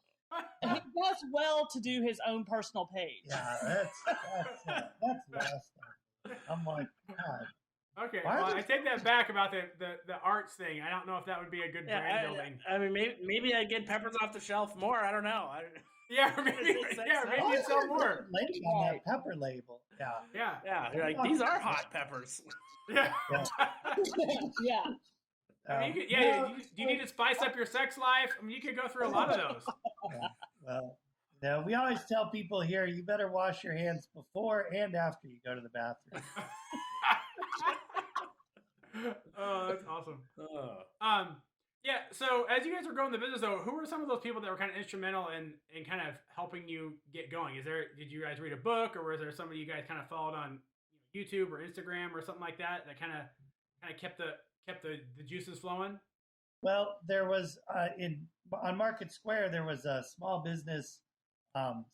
he does well to do his own personal page. Yeah, that's last time. I'm like, God. Okay, well, I take that back about the arts thing. I don't know if that would be a good brand building. I mean, maybe I'd get peppers off the shelf more. I don't know. Maybe you'd sell more. On that pepper label. Yeah. You're like, these are hot peppers. Yeah. Yeah. I mean, do you need to spice up your sex life? I mean, you could go through a lot of those. Well, we always tell people here, you better wash your hands before and after you go to the bathroom. Oh, that's awesome. Yeah. So as you guys were growing the business, though, who were some of those people that were kind of instrumental in kind of helping you get going? Did you guys read a book, or was there somebody you guys kind of followed on YouTube or Instagram or something like that kind of kept the juices flowing? Well, there was on Market Square, there was a small business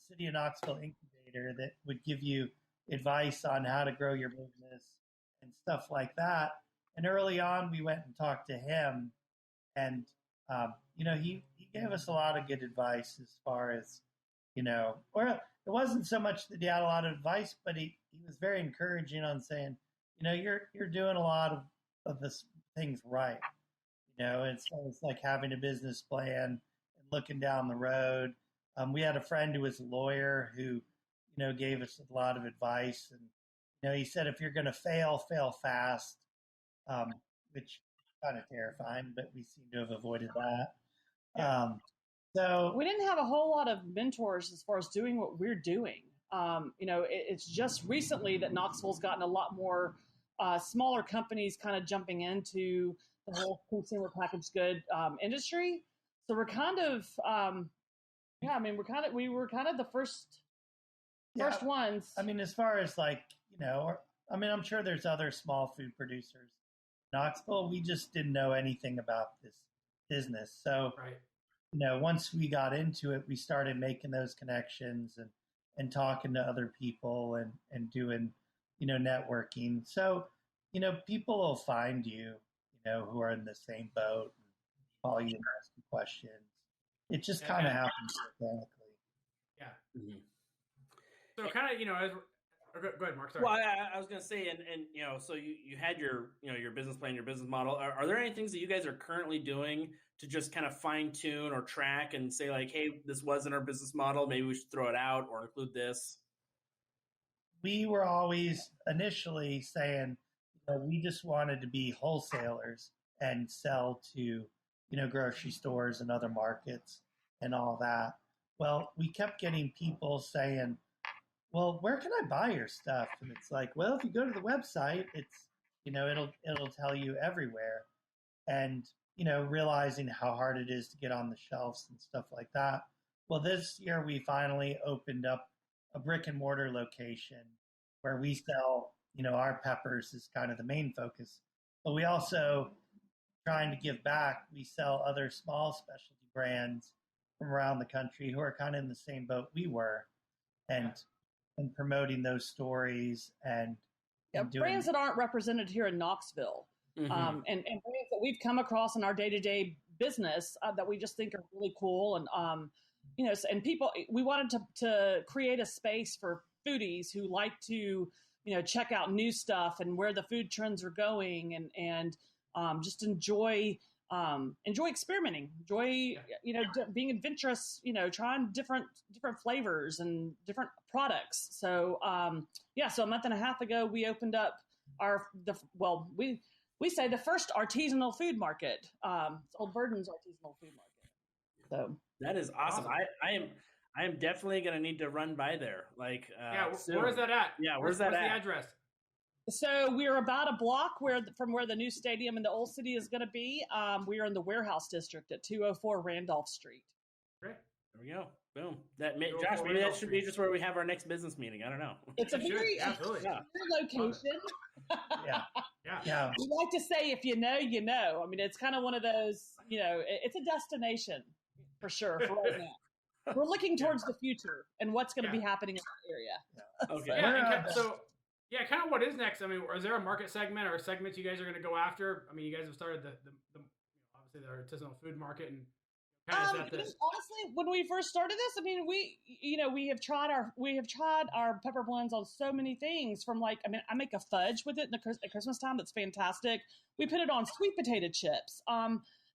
City of Knoxville incubator that would give you advice on how to grow your business and stuff like that. And early on, we went and talked to him, and he gave us a lot of good advice as far as or it wasn't so much that he had a lot of advice, but he was very encouraging on saying, you're doing a lot of this things right. It's like having a business plan and looking down the road. We had a friend who was a lawyer who, gave us a lot of advice. And, he said, if you're going to fail fast, which is kind of terrifying, but we seem to have avoided that. So we didn't have a whole lot of mentors as far as doing what we're doing. It's just recently that Knoxville's gotten a lot more smaller companies kind of jumping into the whole consumer packaged good industry. So we're kind of, we were kind of the first ones. I mean, as far as I'm sure there's other small food producers in Knoxville. We just didn't know anything about this business. So, once we got into it, we started making those connections and talking to other people and doing, networking. So, people will find you, who are in the same boat and call you and ask you questions. It just kind of happens organically. Yeah. Mm-hmm. So kind of, Okay, go ahead, Mark. Sorry. Well, I was going to say, and so you had your your business plan, your business model. Are there any things that you guys are currently doing to just kind of fine tune or track and say like, hey, this wasn't our business model, maybe we should throw it out or include this? We were always initially saying, we just wanted to be wholesalers and sell to, grocery stores and other markets and all that. Well, we kept getting people saying, well, where can I buy your stuff? And it's like, well, if you go to the website, it's, it'll tell you everywhere. And, realizing how hard it is to get on the shelves and stuff like that. Well, this year we finally opened up a brick and mortar location where we sell, our peppers is kind of the main focus. But we also, trying to give back, we sell other small specialty brands from around the country who are kind of in the same boat we were. And promoting those stories and brands that aren't represented here in Knoxville, and brands that we've come across in our day-to-day business that we just think are really cool, and and people. We wanted to create a space for foodies who like to check out new stuff and where the food trends are going, and just enjoy experimenting, being adventurous, trying different flavors and different products. So, so a month and a half ago, we opened up we say the first artisanal food market. It's Olde Virden's artisanal food market. So that is awesome. I am definitely going to need to run by there. Like, where is that at? Yeah. Where's that at? The address? So we're about a block from where the new stadium in the old city is going to be. We are in the warehouse district at 204 Randolph Street. Great. There we go. Boom. Josh, maybe that should be just where we have our next business meeting. I don't know. It's a very location. Yeah. We like to say, if you know, you know. I mean, it's kind of one of those, it's a destination for sure for right now. We're looking towards the future and what's going to be happening in that area. Okay. Yeah, kind of what is next? I mean, is there a market segment or segments you guys are going to go after? I mean, you guys have started the obviously the artisanal food market, and honestly, when we first started this, I mean, we have tried our pepper blends on so many things. From I make a fudge with it at Christmas time that's fantastic. We put it on sweet potato chips.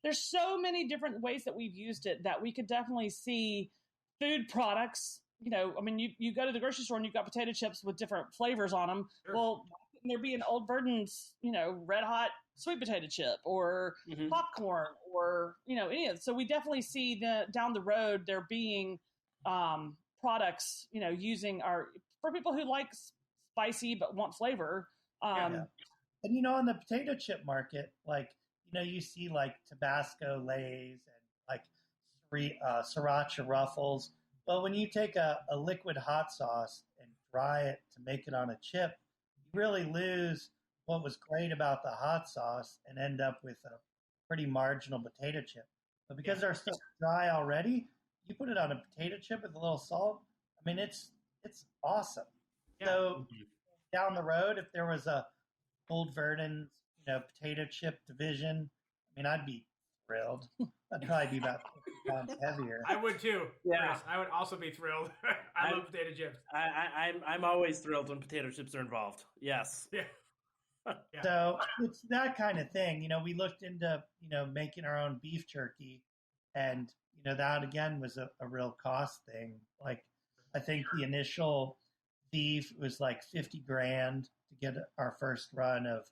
There's so many different ways that we've used it that we could definitely see food products. You go to the grocery store and you've got potato chips with different flavors on them. Sure. Well, there be an Olde Virden's, red hot sweet potato chip or popcorn or, any of it. So we definitely see down the road there being products, using for people who like spicy but want flavor. And, on the potato chip market, you see Tabasco Lays and Sriracha Ruffles. Well, when you take a liquid hot sauce and dry it to make it on a chip, you really lose what was great about the hot sauce and end up with a pretty marginal potato chip. But because they're so dry already, you put it on a potato chip with a little salt. I mean, it's awesome. Yeah. So down the road, if there was a Olde Virden, potato chip division, I mean, I'd be thrilled. I'd probably be about 50 pounds heavier. I would too. Yeah, Chris. I would also be thrilled. I love potato chips. I'm always thrilled when potato chips are involved. Yes. Yeah. So it's that kind of thing. We looked into making our own beef jerky, and that again was a real cost thing. I think the initial beef was like $50,000 to get our first run of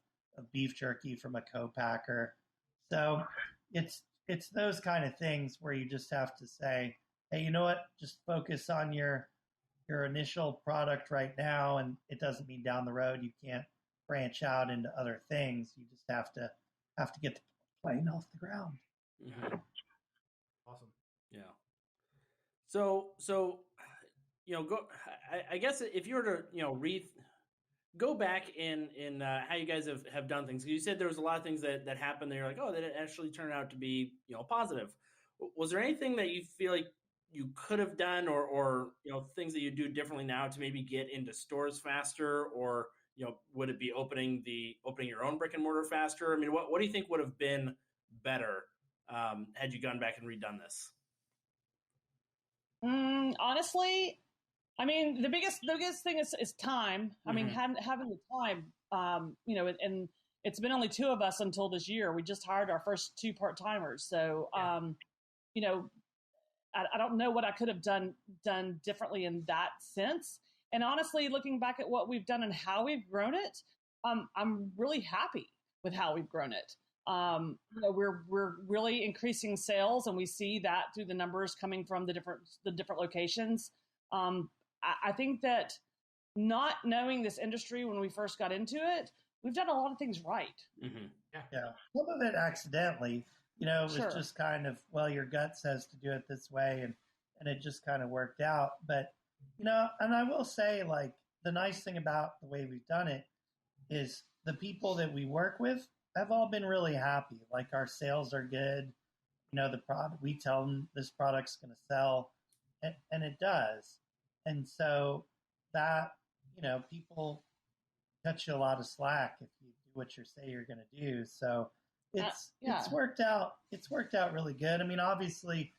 beef jerky from a co-packer. So it's those kind of things where you just have to say, hey, you know what? Just focus on your initial product right now, and it doesn't mean down the road you can't branch out into other things. You just have to get the plane off the ground. Mm-hmm. Awesome. Yeah. So I guess if you were to go back in how you guys have done things. You said there was a lot of things that happened that you're like, oh, that actually turned out to be positive. Was there anything that you feel like you could have done or things that you do differently now to maybe get into stores faster, or would it be opening your own brick and mortar faster? I mean, what do you think would have been better had you gone back and redone this? Honestly, I mean, the biggest thing is time. I mean, having the time, and it's been only 2 of us until this year. We just hired our first 2 part-timers. So, I don't know what I could have done differently in that sense. And honestly, looking back at what we've done and how we've grown it, I'm really happy with how we've grown it. We're really increasing sales, and we see that through the numbers coming from the different locations. I think that not knowing this industry when we first got into it, we've done a lot of things right. Mm-hmm. Yeah. Some of it accidentally, it was just kind of, well, your gut says to do it this way, and it just kind of worked out. But, and I will say, like, the nice thing about the way we've done it is the people that we work with have all been really happy. Like, our sales are good. The product, we tell them this product's going to sell, and it does. And so that, people cut you a lot of slack if you do what you say you're going to do. So it's worked out. It's worked out really good. I mean, obviously,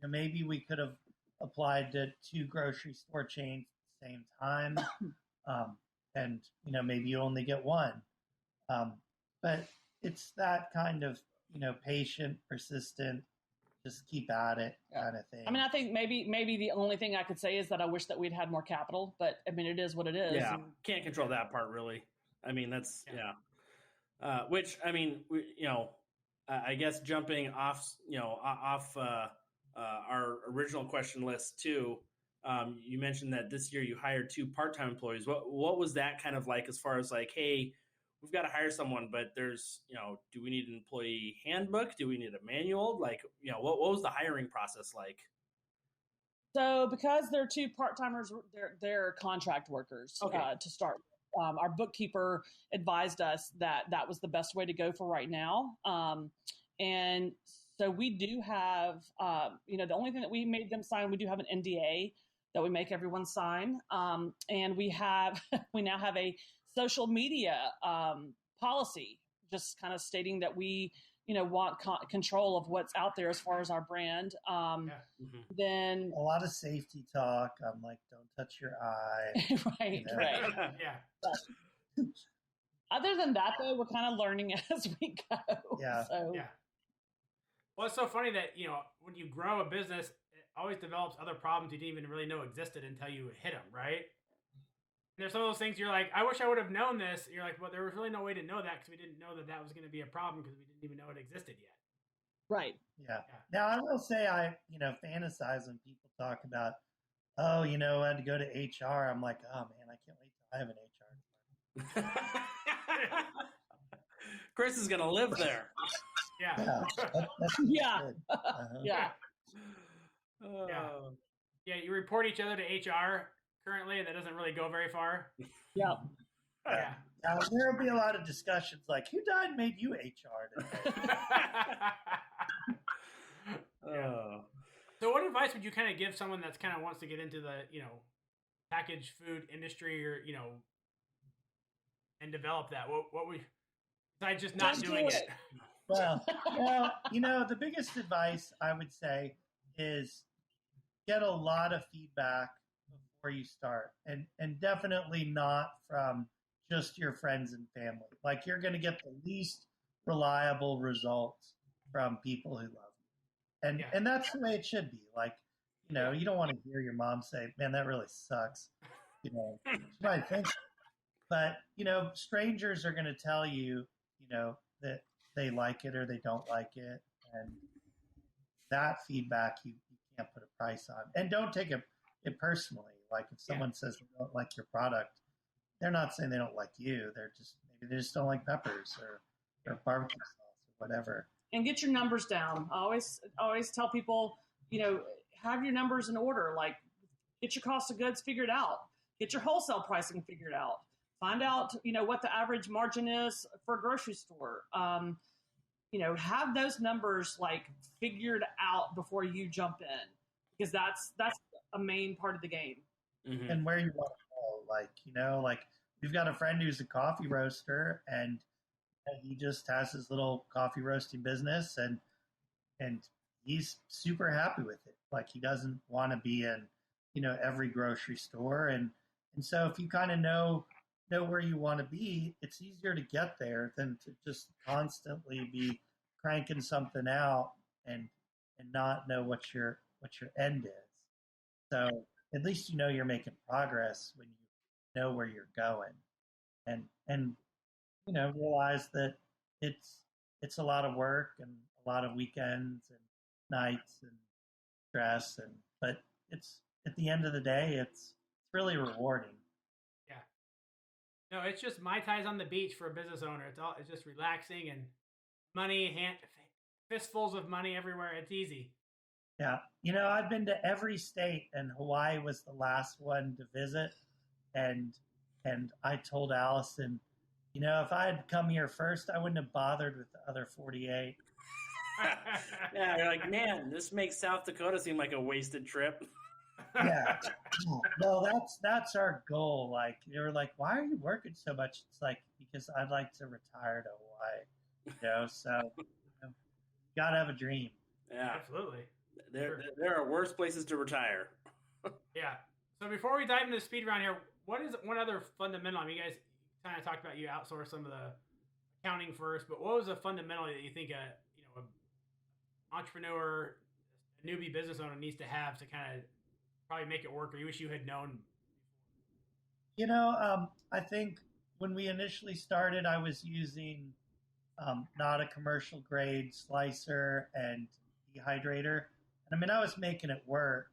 maybe we could have applied to 2 grocery store chains at the same time. And, maybe you only get 1. But it's that kind of, patient, persistent, just keep at it kind of thing. I mean, I think maybe the only thing I could say is that I wish that we'd had more capital, but I mean, it is what it is. Yeah, can't control that part really. I mean, that's which I mean, I guess jumping off, our original question list too. You mentioned that this year you hired 2 part-time employees. What was that kind of like as far as like, hey, we've got to hire someone, but there's, do we need an employee handbook? Do we need a manual? Like, what was the hiring process like? So because they're 2 part-timers, they're contract workers to start. Our bookkeeper advised us that was the best way to go for right now. And so we do have, the only thing that we made them sign, we do have an NDA that we make everyone sign. And we now have a social media policy, just kind of stating that we, want control of what's out there as far as our brand. Then a lot of safety talk. I'm like, don't touch your eye. Right. Other than that, though, we're kind of learning as we go. Yeah. So. Yeah. Well, it's so funny that, when you grow a business, it always develops other problems you didn't even really know existed until you hit them, right? There's some of those things you're like, I wish I would have known this. You're like, well, there was really no way to know that because we didn't know that was going to be a problem because we didn't even know it existed yet. Right. Yeah. Now, I will say I fantasize when people talk about, I had to go to HR. I'm like, oh, man, I can't wait till I have an HR department. Chris is going to live there. Yeah. Yeah. Yeah. Yeah, you report each other to HR currently, and that doesn't really go very far. Yeah. Yeah. Now, there will be a lot of discussions like, who died and made you HR today? So what advice would you kind of give someone that's kind of wants to get into the, packaged food industry or, and develop that? What would, besides just not doing it? Well, the biggest advice I would say is get a lot of feedback before you start, and definitely not from just your friends and family. Like, you're going to get the least reliable results from people who love you. And that's the way it should be. Like, you don't want to hear your mom say, man, that really sucks. She might think, but, strangers are going to tell you, that they like it or they don't like it. And that feedback, you can't put a price on. And don't take it personally. Like, if someone says they don't like your product, they're not saying they don't like you. Maybe they just don't like peppers or barbecue sauce or whatever. And get your numbers down. I always tell people, have your numbers in order. Like, get your cost of goods figured out. Get your wholesale pricing figured out. Find out, what the average margin is for a grocery store. Have those numbers like figured out before you jump in, because that's a main part of the game. Mm-hmm. And where you want to go, like we've got a friend who's a coffee roaster, and he just has his little coffee roasting business, and he's super happy with it. Like, he doesn't want to be in every grocery store. And so if you kind of know where you want to be, it's easier to get there than to just constantly be cranking something out and not know what your end is. So at least you're making progress when you know where you're going, and realize that it's a lot of work and a lot of weekends and nights and stress, but it's at the end of the day it's really rewarding. Yeah. No, it's just Mai Tais on the beach for a business owner. It's just relaxing and money, fistfuls of money everywhere. It's easy. Yeah. I've been to every state, and Hawaii was the last one to visit. And I told Allyson, if I had come here first, I wouldn't have bothered with the other 48. Yeah, you're like, man, this makes South Dakota seem like a wasted trip. Yeah. No, that's our goal. Like, they were like, why are you working so much? It's like, because I'd like to retire to Hawaii. So you gotta have a dream. Yeah, absolutely. There are worse places to retire. Yeah. So before we dive into the speed round here, what is one other fundamental? I mean, you guys kind of talked about you outsource some of the accounting first, but what was a fundamental that you think an entrepreneur, a newbie business owner needs to have to kind of probably make it work, or you wish you had known? I think when we initially started, I was using not a commercial grade slicer and dehydrator. And I mean, I was making it work,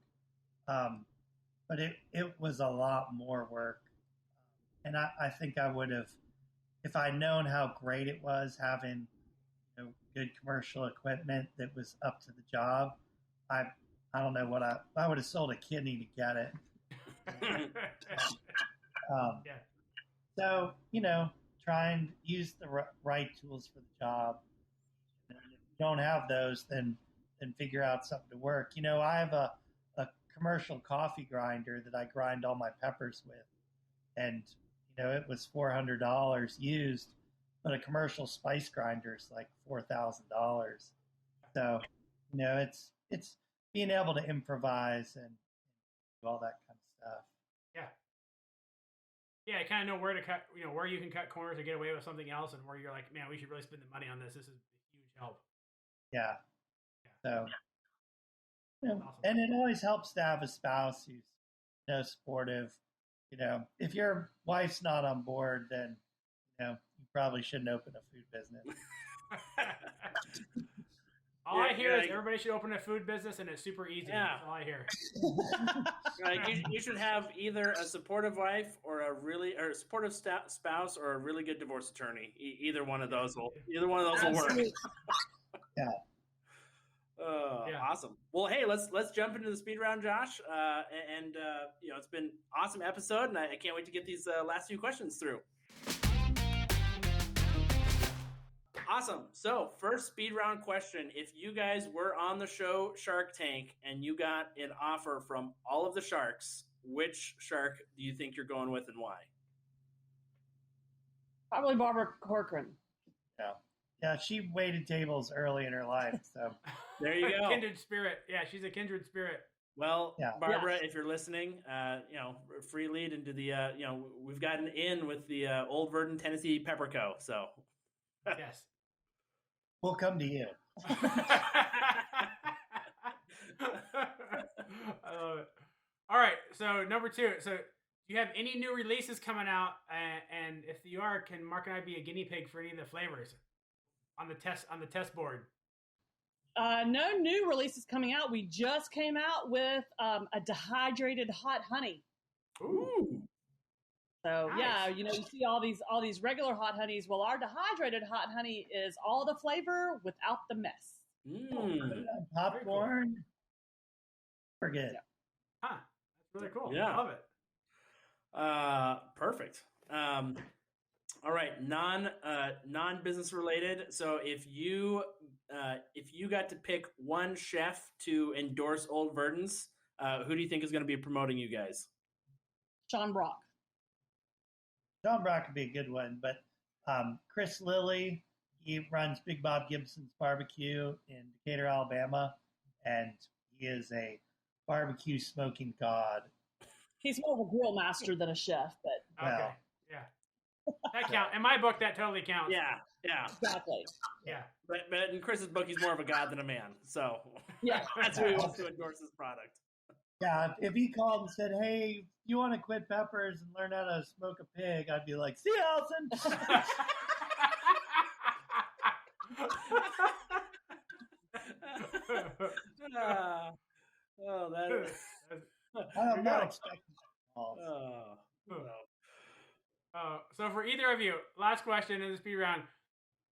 but it was a lot more work. And I think I would have, if I'd known how great it was having good commercial equipment that was up to the job, I don't know what I would have sold a kidney to get it. Yeah. So, try and use the right tools for the job. And if you don't have those, then figure out something to work. I have a commercial coffee grinder that I grind all my peppers with. And, it was $400 used, but a commercial spice grinder is like $4,000. So, it's being able to improvise and do all that kind of stuff. Yeah. Yeah, I kind of know where to cut, where you can cut corners or get away with something else, and where you're like, man, we should really spend the money on this. This is a huge help. Yeah. So, awesome. And it always helps to have a spouse who's supportive. If your wife's not on board, then you probably shouldn't open a food business. All I hear is everybody should open a food business, and it's super easy. Yeah. That's all I hear. You should have either a supportive wife or a supportive spouse or a really good divorce attorney. Either one of those will work. Yeah. Awesome. Well, hey, let's jump into the speed round, Josh. It's been an awesome episode, and I can't wait to get these last few questions through. Awesome. So, first speed round question. If you guys were on the show Shark Tank and you got an offer from all of the sharks, which shark do you think you're going with and why? Probably Barbara Corcoran. Yeah, she waited tables early in her life. So there you go. Kindred spirit. Yeah, she's a kindred spirit. Well, yeah. Barbara, if you're listening, free lead into the, we've gotten in with the Olde Virden, Tennessee Pepper Co. So yes. We'll come to you. I love it. All right. So number 2. So do you have any new releases coming out? And if you are, can Mark and I be a guinea pig for any of the flavors on the test board? No new releases coming out. We just came out with a dehydrated hot honey. Ooh. So nice. yeah, you see all these regular hot honeys. Well, our dehydrated hot honey is all the flavor without the mess. Popcorn. Forget. Yeah. Huh. That's really cool. Yeah. I love it. Perfect. All right, non-business related. So if you got to pick one chef to endorse Olde Virden's, who do you think is going to be promoting you guys? Sean Brock. Sean Brock would be a good one, but Chris Lilly, he runs Big Bob Gibson's Barbecue in Decatur, Alabama, and he is a barbecue smoking god. He's more of a grill master than a chef, but Okay. Well. Yeah. That counts. In my book, that totally counts. Yeah. exactly. Yeah. But in Chris's book, he's more of a god than a man. So Yeah. that's who he wants to endorse his product. Yeah, if he called and said, "Hey, you want to quit peppers and learn how to smoke a pig?" I'd be like, "See you, Allyson." That is. I'm not expecting calls. So for either of you, last question in the speed round: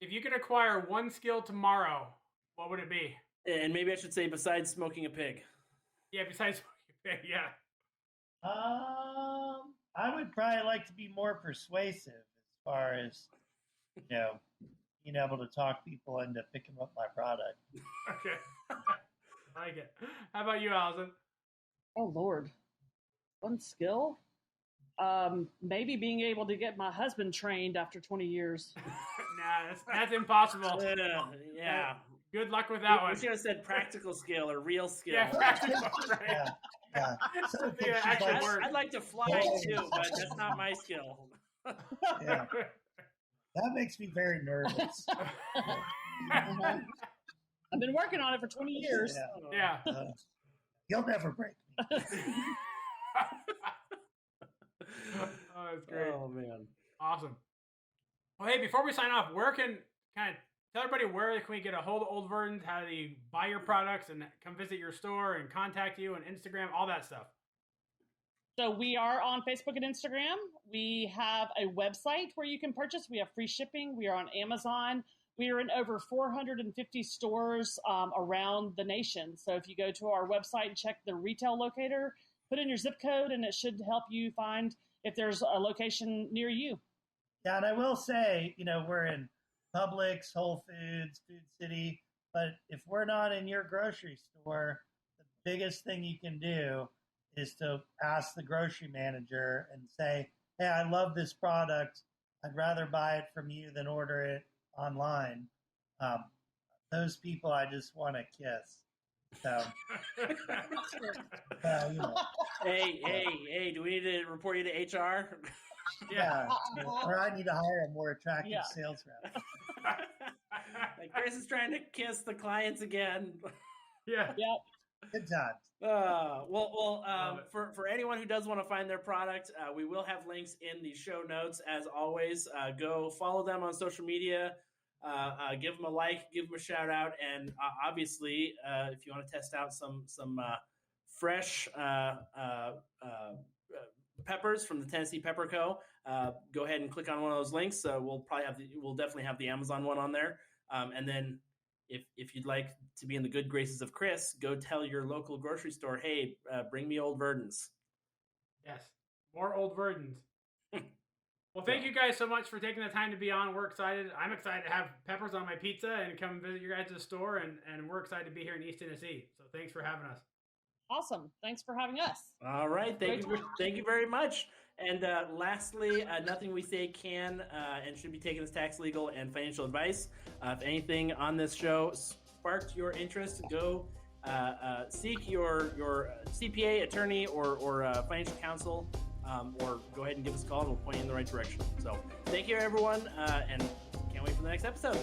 if you could acquire one skill tomorrow, what would it be? And maybe I should say, besides smoking a pig. Yeah, besides smoking a pig, yeah. I would probably like to be more persuasive as far as, being able to talk people into picking up my product. Okay. I like it. How about you, Allyson? Oh Lord, one skill? Maybe being able to get my husband trained after 20 years. Nah, that's impossible. Yeah. Good luck with that one. We should have said practical skill or real skill. Yeah, practical. Right. Yeah. Something that actually works. I'd like to fly too, but that's not my skill. Yeah. That makes me very nervous. I've been working on it for 20 years. Yeah. You'll never break me. Oh, that's great. Oh man. Awesome. Well, hey, before we sign off, where can kind of tell everybody where can we get a hold of Olde Virden, how do you buy your products and come visit your store and contact you on Instagram, all that stuff. So we are on Facebook and Instagram. We have a website where you can purchase. We have free shipping. We are on Amazon. We are in over 450 stores around the nation. So if you go to our website and check the retail locator, put in your zip code, and it should help you find if there's a location near you. Yeah, and I will say, we're in Publix, Whole Foods, Food City, but if we're not in your grocery store, the biggest thing you can do is to ask the grocery manager and say, "Hey, I love this product. I'd rather buy it from you than order it online." Those people I just want to kiss. So, Hey, do we need to report you to HR? Yeah. Or I need to hire a more attractive sales rep. Like Chris is trying to kiss the clients again. Yeah. Yep. Good times. For anyone who does want to find their product, we will have links in the show notes. As always, go follow them on social media. Give them a like, give them a shout out, and obviously, if you want to test out some fresh peppers from the Tennessee Pepper Co., go ahead and click on one of those links. We'll definitely have the Amazon one on there, and then if you'd like to be in the good graces of Chris, go tell your local grocery store, "Hey, bring me Olde Virdens." Yes, more Olde Virdens. Well, thank you guys so much for taking the time to be on. We're excited. I'm excited to have peppers on my pizza and come visit your guys' store, and we're excited to be here in East Tennessee. So thanks for having us. Awesome. Thanks for having us. All right. Thank you very much. And lastly, nothing we say can and should be taken as tax, legal, and financial advice. If anything on this show sparked your interest, go seek your CPA, attorney, or financial counsel, or go ahead and give us a call, and we'll point you in the right direction. So thank you, everyone, and can't wait for the next episode.